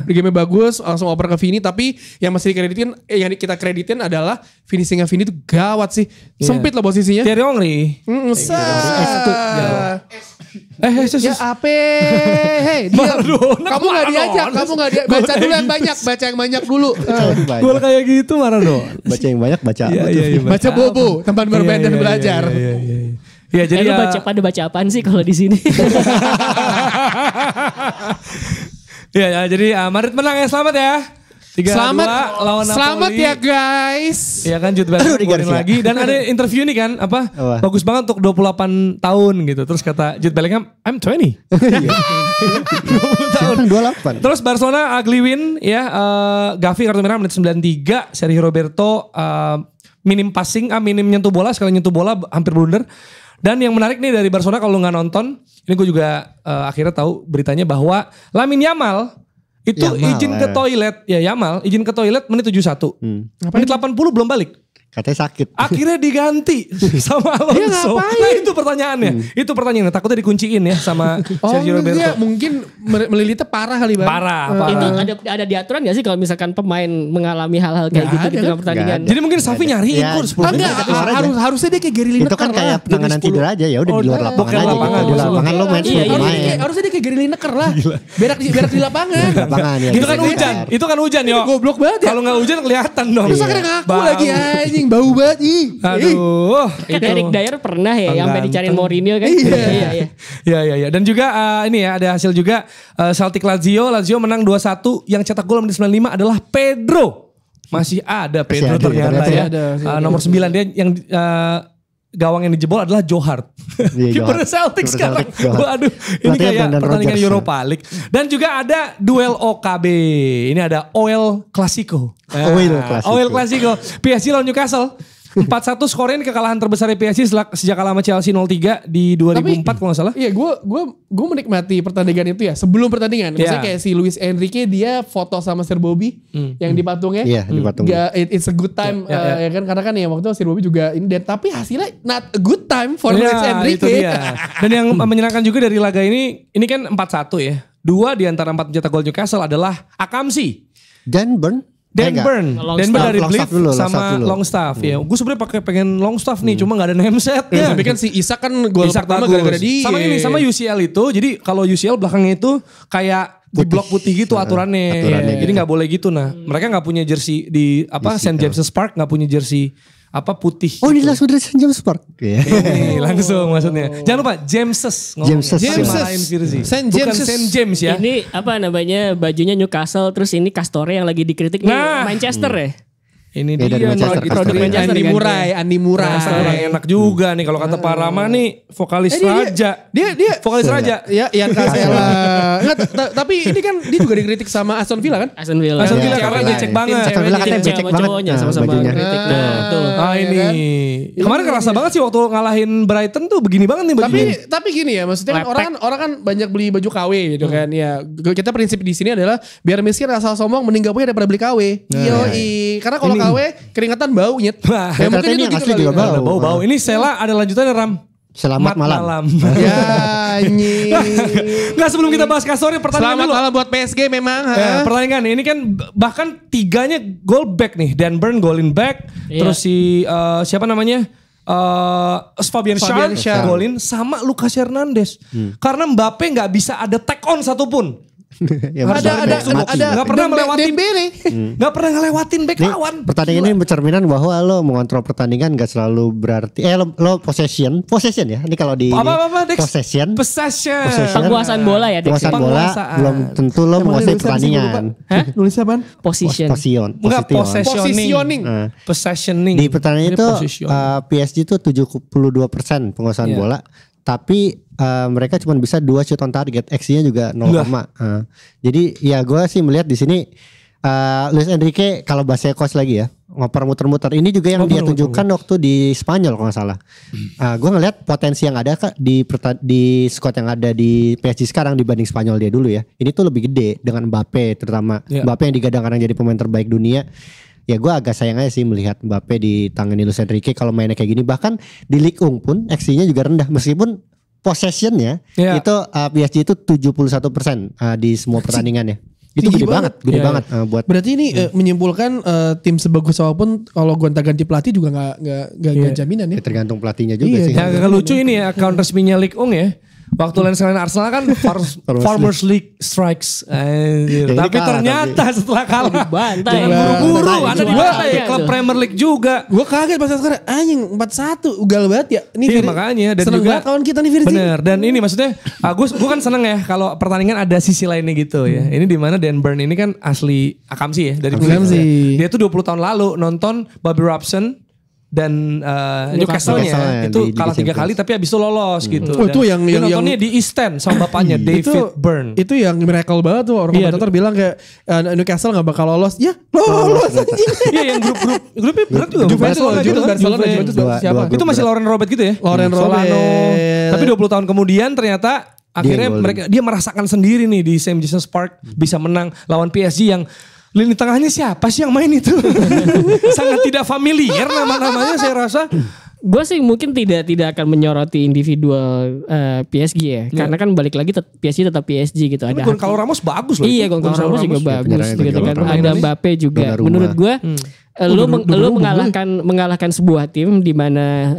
di game bagus, langsung oper ke Vini. Tapi yang masih dikreditin, yang kita kreditin adalah finishingnya Vini tuh gawat sih. Sempit lah posisinya. Thierry Henry. Ya apa? Hei, kamu gak diajak, baca dulu yang banyak, baca yang banyak dulu. Gol kayak gitu Maradona. Baca yang banyak, baca. Baca Bobo, tempat bermain dan belajar. Iya, jadi lu baca apaan sih kalau di sini? Iya, jadi Madrid menang ya, selamat ya. 3-2 lawan Napoli. Selamat ya guys. Iya kan, Jude Bellingham golin lagi. Dan ada interview nih kan, bagus banget untuk 28 tahun gitu. Terus kata Jude Bellingham, I'm 20. 20 tahun. 28. Terus Barcelona ugly win ya. Gavi kartu merah menit 93. Sergio Roberto minim passing, minim nyentuh bola. Sekali nyentuh bola hampir blunder. Dan yang menarik nih dari Barcelona kalau lu gak nonton, ini gue juga akhirnya tahu beritanya bahwa Lamine Yamal itu izin ke toilet, izin ke toilet menit 71. Menit 80 belum balik. Katanya sakit. Akhirnya diganti sama Alonso. Nah itu pertanyaannya. Itu pertanyaannya. Takutnya dikunciin ya sama Sergio Roberto. Dia mungkin melilitnya parah kali Bang. Parah. Itu ada diaturan gak sih kalau misalkan pemain mengalami hal-hal kayak gitu di tengah pertandingan? Jadi mungkin Xavi nyariin kurs 10 menit. Harusnya dia kayak Gary Lineker. Itu kan kayak penanganan tidur aja ya udah di luar lapangan aja gitu. Di lapangan lo main 10 pemain. Harusnya dia kayak Gary Lineker lah. Berak di lapangan. Lapangan ya. Itu kan hujan yo. Goblok banget ya. Kalau gak hujan kelihatan dong. Terus akhirnya ngaku lagi anjing. anjing bau banget ih. Aduh, Kan Eric Dyer pernah ya yang sampai dicariin Ganteng. Mourinho kan. Iya. Iya. Dan juga ini ya ada hasil juga Celtic Lazio menang 2-1. Yang cetak gol menit 95 adalah Pedro. Masih ada Pedro ada, ternyata ternyata ya. ada. Nomor 9 dia yang gawang yang dijebol adalah Joe Hart. Iya, Kiper Joe Hart. Celtic Kiper sekarang. Celtic, Joe Hart. Waduh, ini Pelatihnya kayak Brendan pertandingan Rodgers. Europa League. Dan juga ada duel OKB. Ini ada Oil Clasico. Oil Clasico. PSG lawan Newcastle. 4-1 skornya ini kekalahan terbesar PSG sejak kalah sama Chelsea 0-3 di 2004 kalau gak salah. Iya, gue menikmati pertandingan itu ya. Sebelum pertandingan, misalnya kayak si Luis Enrique dia foto sama Sir Bobby yang di patungnya. Iya, di patungnya. It's a good time ya kan, karena kan ya waktu itu Sir Bobby juga ini, dan tapi hasilnya not a good time for Luis Enrique. Itu dia. Dan yang menyenangkan juga dari laga ini kan 4-1 ya. 2 di antara 4 pencetak gol Newcastle adalah Akamsi. Dan Burn dari Blyth sama dulu. Longstaff ya. Gue sebenarnya pengen Longstaff nih, cuma nggak ada name set. Ya, tapi kan si Isak kan gol pertama gara-gara dia. Sama UCL itu. Jadi kalau UCL belakangnya itu kayak di blok putih gitu aturannya. Jadi nggak boleh gitu. Nah, mereka nggak punya jersey di St. James's Park, nggak punya jersey putih. Oh, ini langsung dari St. James Park. Ini langsung maksudnya. Jangan lupa James's. Bukan St. James ya. Ini apa namanya, bajunya Newcastle, terus ini Castore yang lagi dikritik nih Manchester ya. Ini Beda dia dengan Manchester, produk Castore. Manchester Andi kan. Murai. Kurang enak juga nih kalau kata Pak Rama nih vokalis raja. Dia Vokalis raja. Ya, Ian Kasela. Tapi ini kan dia juga dikritik sama Aston Villa kan? Aston Villa Karena becek banget. Aston Villa katanya becek banget. cowoknya sama-sama Bajunya. kritik. Nah, tuh. Ini. Kemarin kerasa banget sih waktu ngalahin Brighton tuh begini banget nih bajunya. Tapi gini ya, maksudnya kan orang kan banyak beli baju KW gitu kan ya. Kita prinsip di sini adalah biar miskin asal sombong mending gak punya daripada beli KW. Karena kalau KW keringetan bau nyet. Ya mungkin ini itu yang asli gitu juga kali. bau. Bau-bau. Ini Sela ada lanjutannya Ram. Selamat malam. Ya anjing. Nggak, sebelum kita bahas Castore pertandingan Selamat dulu. malam buat PSG memang. Ya, pertandingan ini kan bahkan 3-nya goal back nih. Dan Burn golin back. Iya. Terus si siapa namanya? Fabian Schär golin sama Lucas Hernandez. Karena Mbappe nggak bisa ada tag on satupun. Ya, Ada Nggak pernah melewatin Dembele. Nggak pernah ngelewatin back Ini lawan. pertandingan ini bercerminan bahwa lo mengontrol pertandingan gak selalu berarti lo possession ya. Ini kalau di Apa Dex? possession Penguasaan bola ya, Dex. penguasaan bola Penguasaan. belum tentu lo menguasai pertandingan. Nulis apaan? Position. Enggak, Positioning. Possessioning. Di pertandingan Ini itu position. PSG itu 72% penguasaan bola, tapi mereka cuma bisa 2 shoot on target, XG-nya juga 0, jadi ya gue sih melihat di sini Luis Enrique kalau bahasa coach lagi ya ngoper muter-muter. Ini juga yang dia tunjukkan waktu di Spanyol kalau nggak salah. Gue ngelihat potensi yang ada Kak di squad yang ada di PSG sekarang dibanding Spanyol dia dulu ya. Ini tuh lebih gede dengan Mbappe terutama. Mbappe yang digadang-gadang jadi pemain terbaik dunia. Ya gue agak sayang aja sih melihat Mbappe ditangani Luis Enrique kalau mainnya kayak gini. Bahkan di Ligue 1 pun XG-nya juga rendah meskipun possessionnya itu PSG itu 71% di semua pertandingannya. Itu gede banget buat. Berarti ini menyimpulkan tim sebagus apapun kalau gonta-ganti pelatih juga nggak jaminan ya. Tergantung pelatihnya juga Iya, sih. Yang agak lucu ini ya account resminya Ligue 1 ya. Waktu lain selain Arsenal kan Farmers League Strikes. ini Tapi kalah, ternyata setelah kalah Dibantai. jangan buru-buru ada di Dibantai. klub Premier League juga. Gue kaget pas sekarang anjing 4-1 ugal banget ya. Ini Iya, makanya dan seneng juga banget kawan kita nih Virzi. bener. Dan ini maksudnya gue kan seneng ya kalau pertandingan ada sisi lainnya gitu ya. Ini dimana Dan Burn ini kan asli Akamsi ya dari Akamsi. Dia tuh 20 tahun lalu nonton Bobby Robson dan Newcastle-nya itu kalah 3 kali tapi abis itu lolos gitu. Oh, itu Dan yang- dia yang- nontonnya di East End sama bapaknya David Byrne. Itu yang miracle banget tuh orang komentator bilang kayak Newcastle gak bakal lolos. Ya lolos anjing. Iya yang grupnya berat juga. Juventus Barcelona Juve. Juventus Dua- siapa? dua- Itu masih Lauren Robert gitu ya? Lauren Solano. Robert. Tapi 20 tahun kemudian ternyata akhirnya golin. dia merasakan sendiri nih di St. James's Park bisa menang lawan PSG yang lini tengahnya siapa sih yang main itu? Sangat tidak familiar nama-namanya saya rasa. Gue sih mungkin tidak akan menyoroti individual PSG ya. Karena kan balik lagi PSG tetap PSG gitu. Tapi Ada Gonçalo Ramos bagus loh. Iya, itu. Gonçalo Ramos juga bagus penyerangnya gitu kan. Gonçalo Ada Mbappe juga. Donnarumma. Menurut gue lu mengalahkan sebuah tim di mana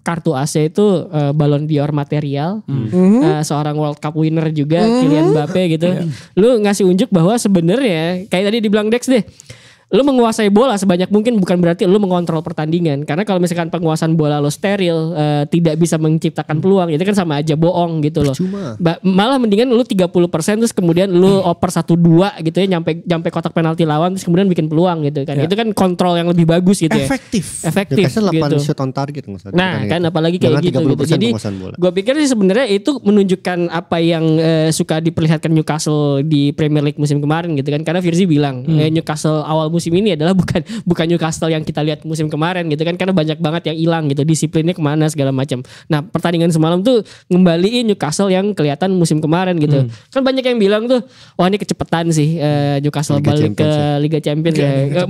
kartu AC itu Ballon d'Or material, seorang World Cup winner juga Kylian Mbappe gitu. Lu ngasih unjuk bahwa sebenarnya kayak tadi dibilang Dex deh. Lu menguasai bola sebanyak mungkin bukan berarti lu mengontrol pertandingan. Karena kalau misalkan penguasaan bola lo steril, tidak bisa menciptakan peluang, itu kan sama aja bohong gitu loh. Malah mendingan lu 30% terus kemudian lu oper 1-2 gitu ya nyampe kotak penalti lawan terus kemudian bikin peluang gitu kan. Itu kan kontrol yang lebih bagus gitu ya. Efektif Newcastle 8 gitu. shoot on target maksudnya. Nah kan apalagi kayak gitu. Jadi gue pikir sih sebenarnya itu menunjukkan apa yang suka diperlihatkan Newcastle di Premier League musim kemarin gitu kan. Karena Virzi bilang Newcastle awal musim ini adalah bukan Newcastle yang kita lihat musim kemarin gitu kan, karena banyak banget yang hilang gitu, disiplinnya kemana segala macam. Nah pertandingan semalam tuh ngembaliin Newcastle yang kelihatan musim kemarin gitu. Kan banyak yang bilang tuh wah ini kecepatan sih Newcastle Liga balik ke Liga Champions ya.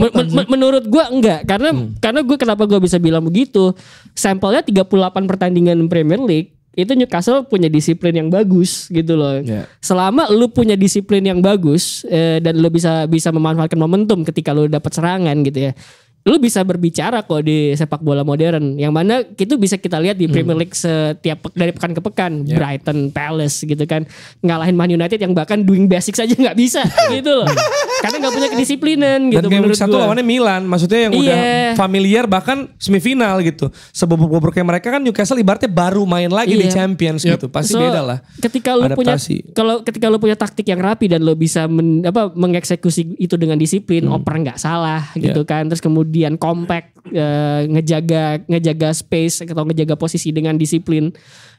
Menurut gue enggak, karena gue kenapa gue bisa bilang begitu, sampelnya 38 pertandingan Premier League itu Newcastle punya disiplin yang bagus gitu loh. Selama lu punya disiplin yang bagus dan lu bisa memanfaatkan momentum ketika lu dapat serangan gitu ya, lu bisa berbicara kok di sepak bola modern. Yang mana itu bisa kita lihat di Premier League setiap dari pekan ke pekan. Brighton, Palace gitu kan, ngalahin Man United yang bahkan doing basic saja nggak bisa gitu loh. Karena nggak punya kedisiplinan gitu. Dan game menurut 1 gua. lawannya Milan, maksudnya yang udah familiar bahkan semifinal gitu. Sebobrok kayak mereka kan Newcastle ibaratnya baru main lagi di Champions gitu. Pasti beda lah. Ketika lu ketika lu punya taktik yang rapi dan lu bisa mengeksekusi itu dengan disiplin, oper nggak salah gitu kan. Terus kemudian compact, ngejaga space atau ngejaga posisi dengan disiplin.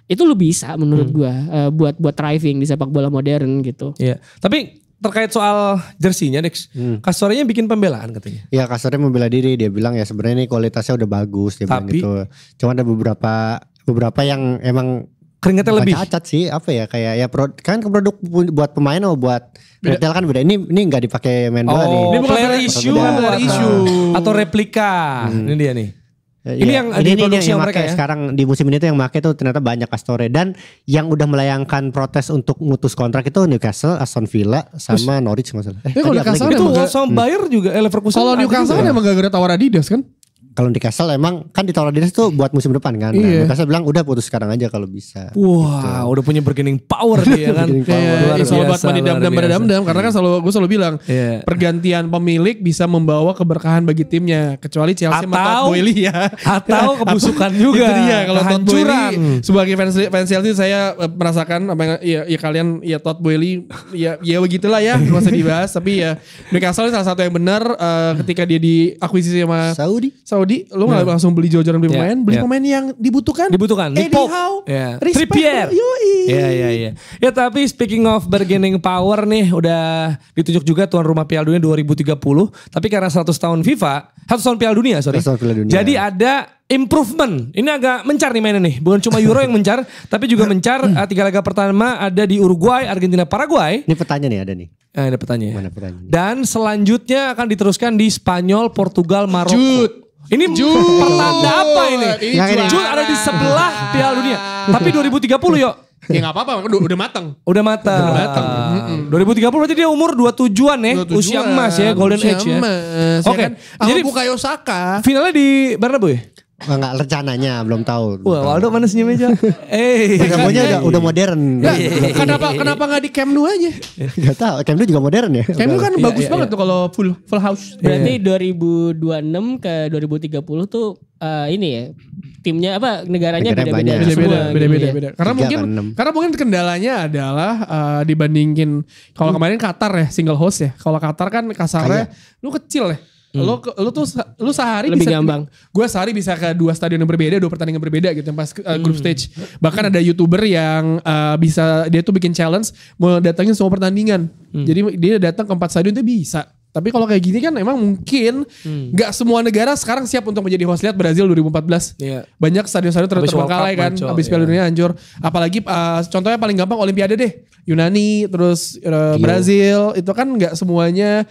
Itu lu bisa menurut gua buat thriving di sepak bola modern gitu. Iya. Tapi terkait soal jersinya Dex, Castorenya bikin pembelaan katanya. Ya Castornya membela diri, dia bilang ya sebenarnya ini kualitasnya udah bagus, dia bilang gitu. Cuma ada beberapa yang emang keringatnya lebih. Cacat sih, apa ya kayak ya kan produk buat pemain atau buat retail kan beda. Ini nggak dipakai main bola nih. Ini bukan player issue atau replika. Ini dia nih. Ini yang diproduksi yang mereka ya. Sekarang di musim ini tuh yang make tuh ternyata banyak Castore, dan yang udah melayangkan protes untuk mutus kontrak itu Newcastle, Aston Villa sama Norwich masalah. Kalau Newcastle itu sama Bayern juga Leverkusen. Kalau Newcastle emang gak gara tawar Adidas kan? Kalau Newcastle emang kan ditawar Adidas tuh buat musim depan kan. Nah, Newcastle bilang udah putus sekarang aja kalau bisa. Wah, udah punya bargaining power dia kan. Soal buat dam-dam karena kan gue selalu bilang pergantian pemilik bisa membawa keberkahan bagi timnya, kecuali Chelsea sama Todd Boehly ya. Atau kebusukan juga. Itu dia kalau Todd Boehly sebagai fans Chelsea saya merasakan apa ya kalian ya Todd Boehly ya begitulah ya, enggak usah dibahas, tapi ya Newcastle salah satu yang benar ketika dia diakuisisi sama Saudi, lo nggak langsung beli jor-joran beli pemain, beli pemain yang dibutuhkan. Eddie Howe, Trippier. Iya. Ya tapi speaking of bargaining power nih, udah ditunjuk juga tuan rumah Piala Dunia 2030. Tapi karena 100 tahun FIFA, 100 tahun Piala Dunia, sorry. Jadi ada improvement. Ini agak mencar nih mainnya nih. Bukan cuma Euro yang mencar, tapi juga mencar. 3 laga pertama ada di Uruguay, Argentina, Paraguay. Ini petanya nih ada nih. Ada petanya. Mana petanya? Dan selanjutnya akan diteruskan di Spanyol, Portugal, Maroko. Ini pertanda apa ini? Jul ada di sebelah Piala Dunia. Tapi 2030 yuk. Ya gak apa-apa, udah matang. Udah matang. 2030 berarti dia umur 27-an ya. Usia emas ya, golden age ya. Oke. Jadi Bukayo Saka. Finalnya di Bernabeu ya? Enggak, rencananya belum tahu. Wah, Waldo mana senyum aja? Pokoknya udah modern. Kenapa enggak di Camp Nou aja? Enggak tahu, Camp Nou juga modern ya. Camp Nou kan bagus banget tuh kalau full house. Berarti 2026 ke 2030 tuh ini ya timnya apa negaranya beda-beda. Karena mungkin kendalanya adalah dibandingin kalau kemarin Qatar ya single host ya. Kalau Qatar kan kasarnya lu kecil ya. Lu sehari lebih bisa gampang. Gue sehari bisa ke 2 stadion yang berbeda, 2 pertandingan berbeda gitu pas group stage. Bahkan ada YouTuber yang bisa dia tuh bikin challenge mau datangin semua pertandingan. Jadi dia datang ke 4 stadion itu bisa. Tapi kalau kayak gini kan emang mungkin gak semua negara sekarang siap untuk menjadi host. Lihat Brazil 2014. Banyak stadion-stadion terbengkalai kan habis Piala Dunia hancur. Apalagi contohnya paling gampang Olimpiade deh. Yunani terus Brazil itu kan gak semuanya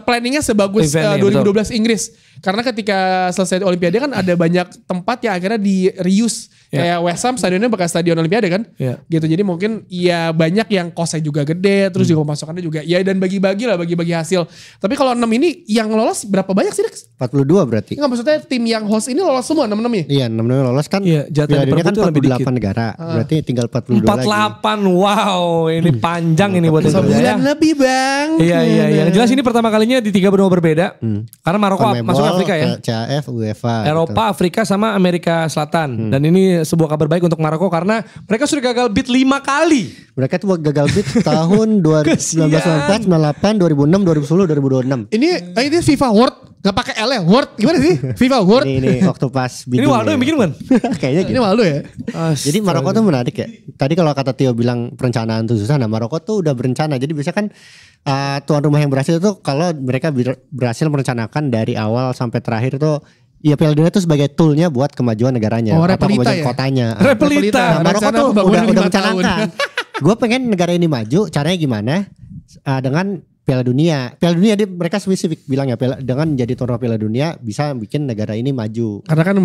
planningnya sebagus 2012 Inggris. Karena ketika selesai Olimpiade kan ada banyak tempat yang akhirnya di reuse. Kayak West Ham stadionnya bekas stadion Olimpiade kan. Gitu jadi mungkin ya banyak yang kosnya juga gede. Terus juga pemasukannya juga. Ya dan bagi-bagi hasil. Tapi kalau 6 ini yang lolos berapa banyak sih Dex? 42 berarti. Enggak, maksudnya tim yang host ini lolos semua 6 nya? Iya 6 lolos kan. Iya, jatah Piala Dunia kan diperebut lebih 48 negara. Berarti tinggal 42 lagi. 48, wow, ini panjang ini buat Indonesia. Sebulan lebih bang. Iya. Yang jelas ini pertama kalinya di 3 benua berbeda. Karena Maroko masuk Afrika ya. CAF, UEFA. Eropa, Afrika sama Amerika Selatan. Dan ini sebuah kabar baik untuk Maroko karena mereka sudah gagal beat 5 kali. Mereka tuh gagal beat tahun 1994, 98, 2006, 2010, 2026. Ini FIFA World, gak pakai L ya? World gimana sih? FIFA World. Ini waktu pas Ini Waldo yang bikin kan? Kayaknya Ini Waldo ya? Jadi Maroko tuh menarik ya. Tadi kalau kata Tio bilang perencanaan tuh susah, nah Maroko tuh udah berencana. Jadi biasanya kan tuan rumah yang berhasil tuh kalau mereka berhasil merencanakan dari awal sampai terakhir tuh ya Piala Dunia itu sebagai toolnya buat kemajuan negaranya atau Repelita kemajuan ya? kotanya. Repelita. Nah, Maroko tuh udah 5 mencanangkan. Gue pengen negara ini maju, caranya gimana? Dengan Piala Dunia. Piala Dunia mereka spesifik bilang ya dengan jadi tuan rumah Piala Dunia bisa bikin negara ini maju. Karena kan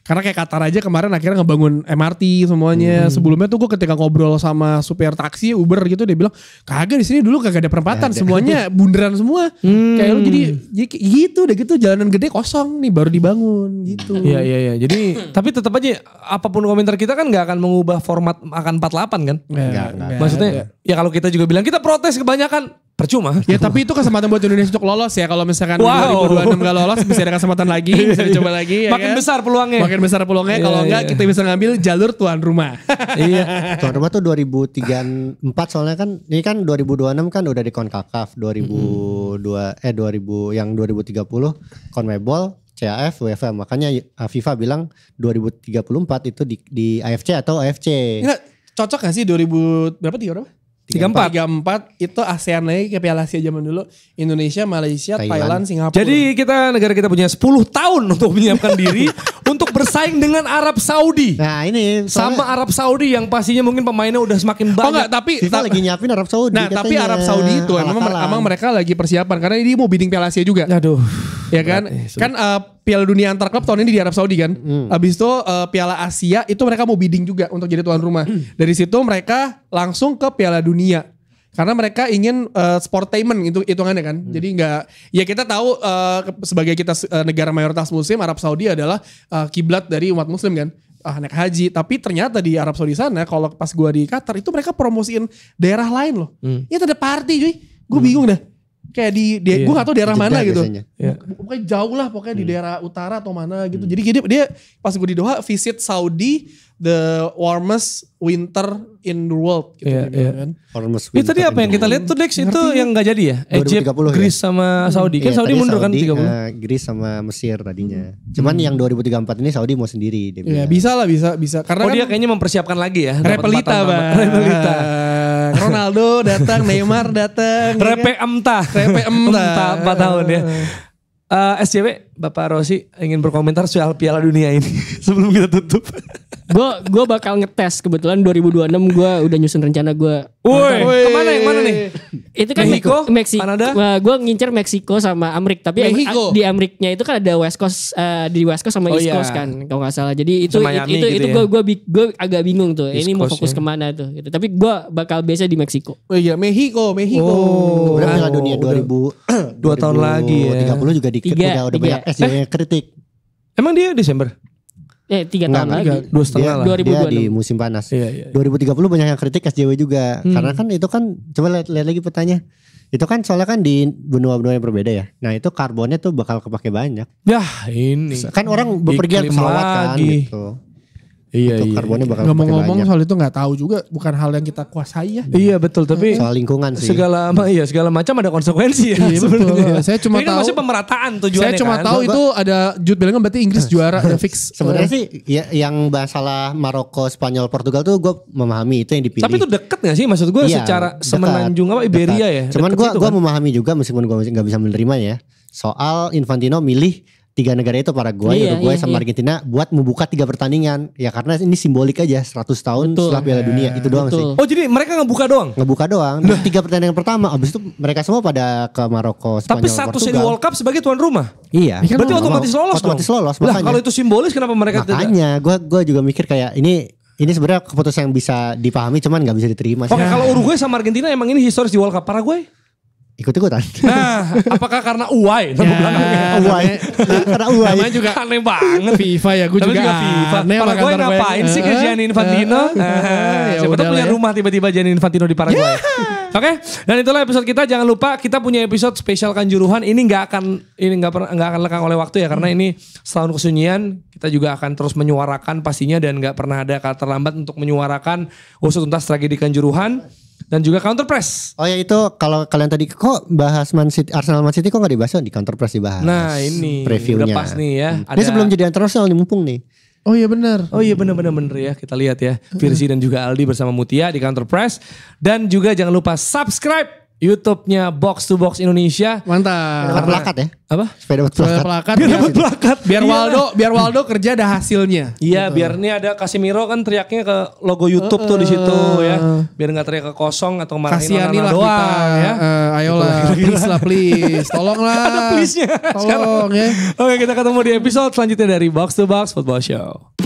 karena kayak Qatar aja kemarin akhirnya ngebangun MRT semuanya. Sebelumnya tuh gue ketika ngobrol sama supir taksi Uber gitu dia bilang kagak di sini dulu kagak ada perempatan, semuanya bunderan semua. Kayak lu jadi gitu udah gitu jalanan gede kosong nih baru dibangun gitu. Iya. Jadi tapi tetap aja apapun komentar kita kan nggak akan mengubah format akan 48 kan? Enggak. Maksudnya ya kalau kita juga bilang kita protes kebanyakan percuma. Ya tapi itu kesempatan buat Indonesia untuk lolos ya. Kalau misalkan 2026 gak lolos bisa ada kesempatan lagi, bisa dicoba lagi ya Makin kan? besar peluangnya. Makin besar peluangnya. Kalau enggak kita bisa ngambil jalur tuan rumah. Iya. Tuan rumah tuh 2034 soalnya kan ini kan 2026 kan udah di CONCACAF, 2030 CONMEBOL, CAF, UEFA. Makanya FIFA bilang 2034 itu di AFC atau AFC. Enggak cocok gak sih 2000 berapa 34 itu ASEAN lagi kayak Piala Asia zaman dulu. Indonesia, Malaysia, Thailand, Singapura. Jadi negara kita punya 10 tahun untuk menyiapkan diri untuk bersaing dengan Arab Saudi. Nah ini sama Arab Saudi yang pastinya mungkin pemainnya udah semakin banyak. Oh enggak, tapi FIFA lagi nyiapin Arab Saudi. Nah, tapi Arab Saudi itu emang mereka lagi persiapan karena ini mau bidding Piala Asia juga. Aduh. Ya kan? Kan Piala Dunia antar klub tahun ini di Arab Saudi kan. Habis itu Piala Asia itu mereka mau bidding juga untuk jadi tuan rumah. Dari situ mereka langsung ke Piala Dunia. Karena mereka ingin sportainment itu hitungannya kan. Jadi enggak ya kita tahu sebagai kita negara mayoritas muslim, Arab Saudi adalah kiblat dari umat muslim kan. Naik haji, tapi ternyata di Arab Saudi sana kalau pas gua di Qatar itu mereka promosiin daerah lain loh. Ya ada party cuy. Gue bingung dah. Kayak gue gak tahu daerah mana gitu. Pokoknya jauh lah pokoknya di daerah utara atau mana gitu. Jadi dia pas gue di Doha visit Saudi the warmest winter in the world gitu. Kan. Itu tadi apa yang kita lihat tuh Dex itu yang gak jadi ya? Egypt, Greece sama Saudi. Kan Saudi mundur kan 30. Greece sama Mesir tadinya. Cuman yang 2034 ini Saudi mau sendiri. Ya bisa lah bisa. Karena dia kayaknya mempersiapkan lagi ya. Repelita bang. Repelita. Ronaldo datang, Neymar datang. Repe emta 4 tahun ya. SJW, Bapak Rossi ingin berkomentar soal Piala Dunia ini sebelum kita tutup. Gue bakal ngetes kebetulan 2026 gue udah nyusun rencana gue. Woi, kemana yang mana nih? Itu kan Meksiko, Kanada. Gue ngincer Meksiko sama Amerika, tapi di Ameriknya itu kan ada West Coast, di West Coast sama East Coast kan, kalau nggak salah. Jadi itu gue agak bingung tuh. Ini mau fokus kemana tuh? Gitu. Tapi gue bakal biasa di Meksiko. Oh iya, Meksiko. Kemudian Piala Dunia 2 tahun lagi ya. 30 juga udah banyak SJW kritik. Emang dia Desember? 3 tahun lagi. 2,5 lah. 2026. Dia di musim panas. 2030 banyak yang kritik SJW juga. Karena kan itu kan coba lihat lagi petanya. Itu kan soalnya kan di benua-benua yang berbeda ya. Nah itu karbonnya tuh bakal kepake banyak. Ya ini. Kan orang bepergian pesawat kan gitu. Iya. Karbonnya bakal ngomong-ngomong soal itu nggak tahu juga, bukan hal yang kita kuasai ya. Iya betul, tapi soal lingkungan sih. Segala macam ada konsekuensi ya. Iya betul. Saya cuma tahu maksudnya pemerataan tujuannya. Saya cuma tahu itu ada Jude Bellingham berarti Inggris juara ya fix. Sebenarnya sih ya, yang masalah Maroko, Spanyol, Portugal tuh gue memahami itu yang dipilih. Tapi itu deket gak sih maksud gue secara semenanjung apa Iberia ya? Cuman gue memahami juga meskipun gue nggak bisa menerimanya ya. Soal Infantino milih 3 negara itu Paraguay, Uruguay sama Argentina buat membuka 3 pertandingan. Ya karena ini simbolik aja 100 tahun setelah Piala Dunia itu doang sih. Oh jadi mereka ngebuka doang? Ngebuka doang. 3 pertandingan pertama abis itu mereka semua pada ke Maroko, Spanyol, tapi statusnya di World Cup sebagai tuan rumah? Iya. Berarti otomatis lolos dong? Otomatis lolos. Lah kalau itu simbolis kenapa mereka makanya gue juga mikir kayak ini ini sebenarnya keputusan yang bisa dipahami cuman nggak bisa diterima sih. Oke, kalau Uruguay sama Argentina emang ini historis di World Cup. Paraguay? Ikut-ikutan. Nah, apakah karena uai? Nama belakangnya. Uai. Karena uai. Namanya juga Aneh banget. FIFA ya, gue Tapi juga FIFA. aneh sama Paraguay kantor gue. ngapain sih ke Gianni Infantino? Ya Siapa udah tahu punya lah ya. rumah tiba-tiba Gianni Infantino di Paraguay. Oke, dan itulah episode kita. Jangan lupa kita punya episode spesial Kanjuruhan. Ini nggak akan lekang oleh waktu ya, karena ini setahun kesunyian. Kita juga akan terus menyuarakan pastinya, dan nggak pernah ada kata terlambat untuk menyuarakan usut tuntas tragedi Kanjuruhan dan juga Counter Press. Oh ya itu kalau kalian tadi kok bahas Man City, Arsenal Man City kok nggak dibahas di Counter Press dibahas. Nah ini previewnya. udah pas nih ya. Ini sebelum jadi internasional nih mumpung nih. Oh iya benar. Oh iya bener ya, kita lihat ya Virsi dan juga Aldi bersama Mutia di Counter Press. Dan juga jangan lupa subscribe YouTube-nya Box to Box Indonesia. Mantap. Dapat plakat ya? Apa? Supaya dapat Soalnya plakat. plakat. Biar dapat plakat. Biar Waldo kerja ada hasilnya. Iya, biar ini ada Casemiro kan teriaknya ke logo YouTube tuh di situ ya. Biar nggak teriak ke kosong atau marahin Kasihanilah doang kita. ya. Ayolah, please. Tolonglah. Ada please-nya. Tolong ya. Oke, kita ketemu di episode selanjutnya dari Box to Box Football Show.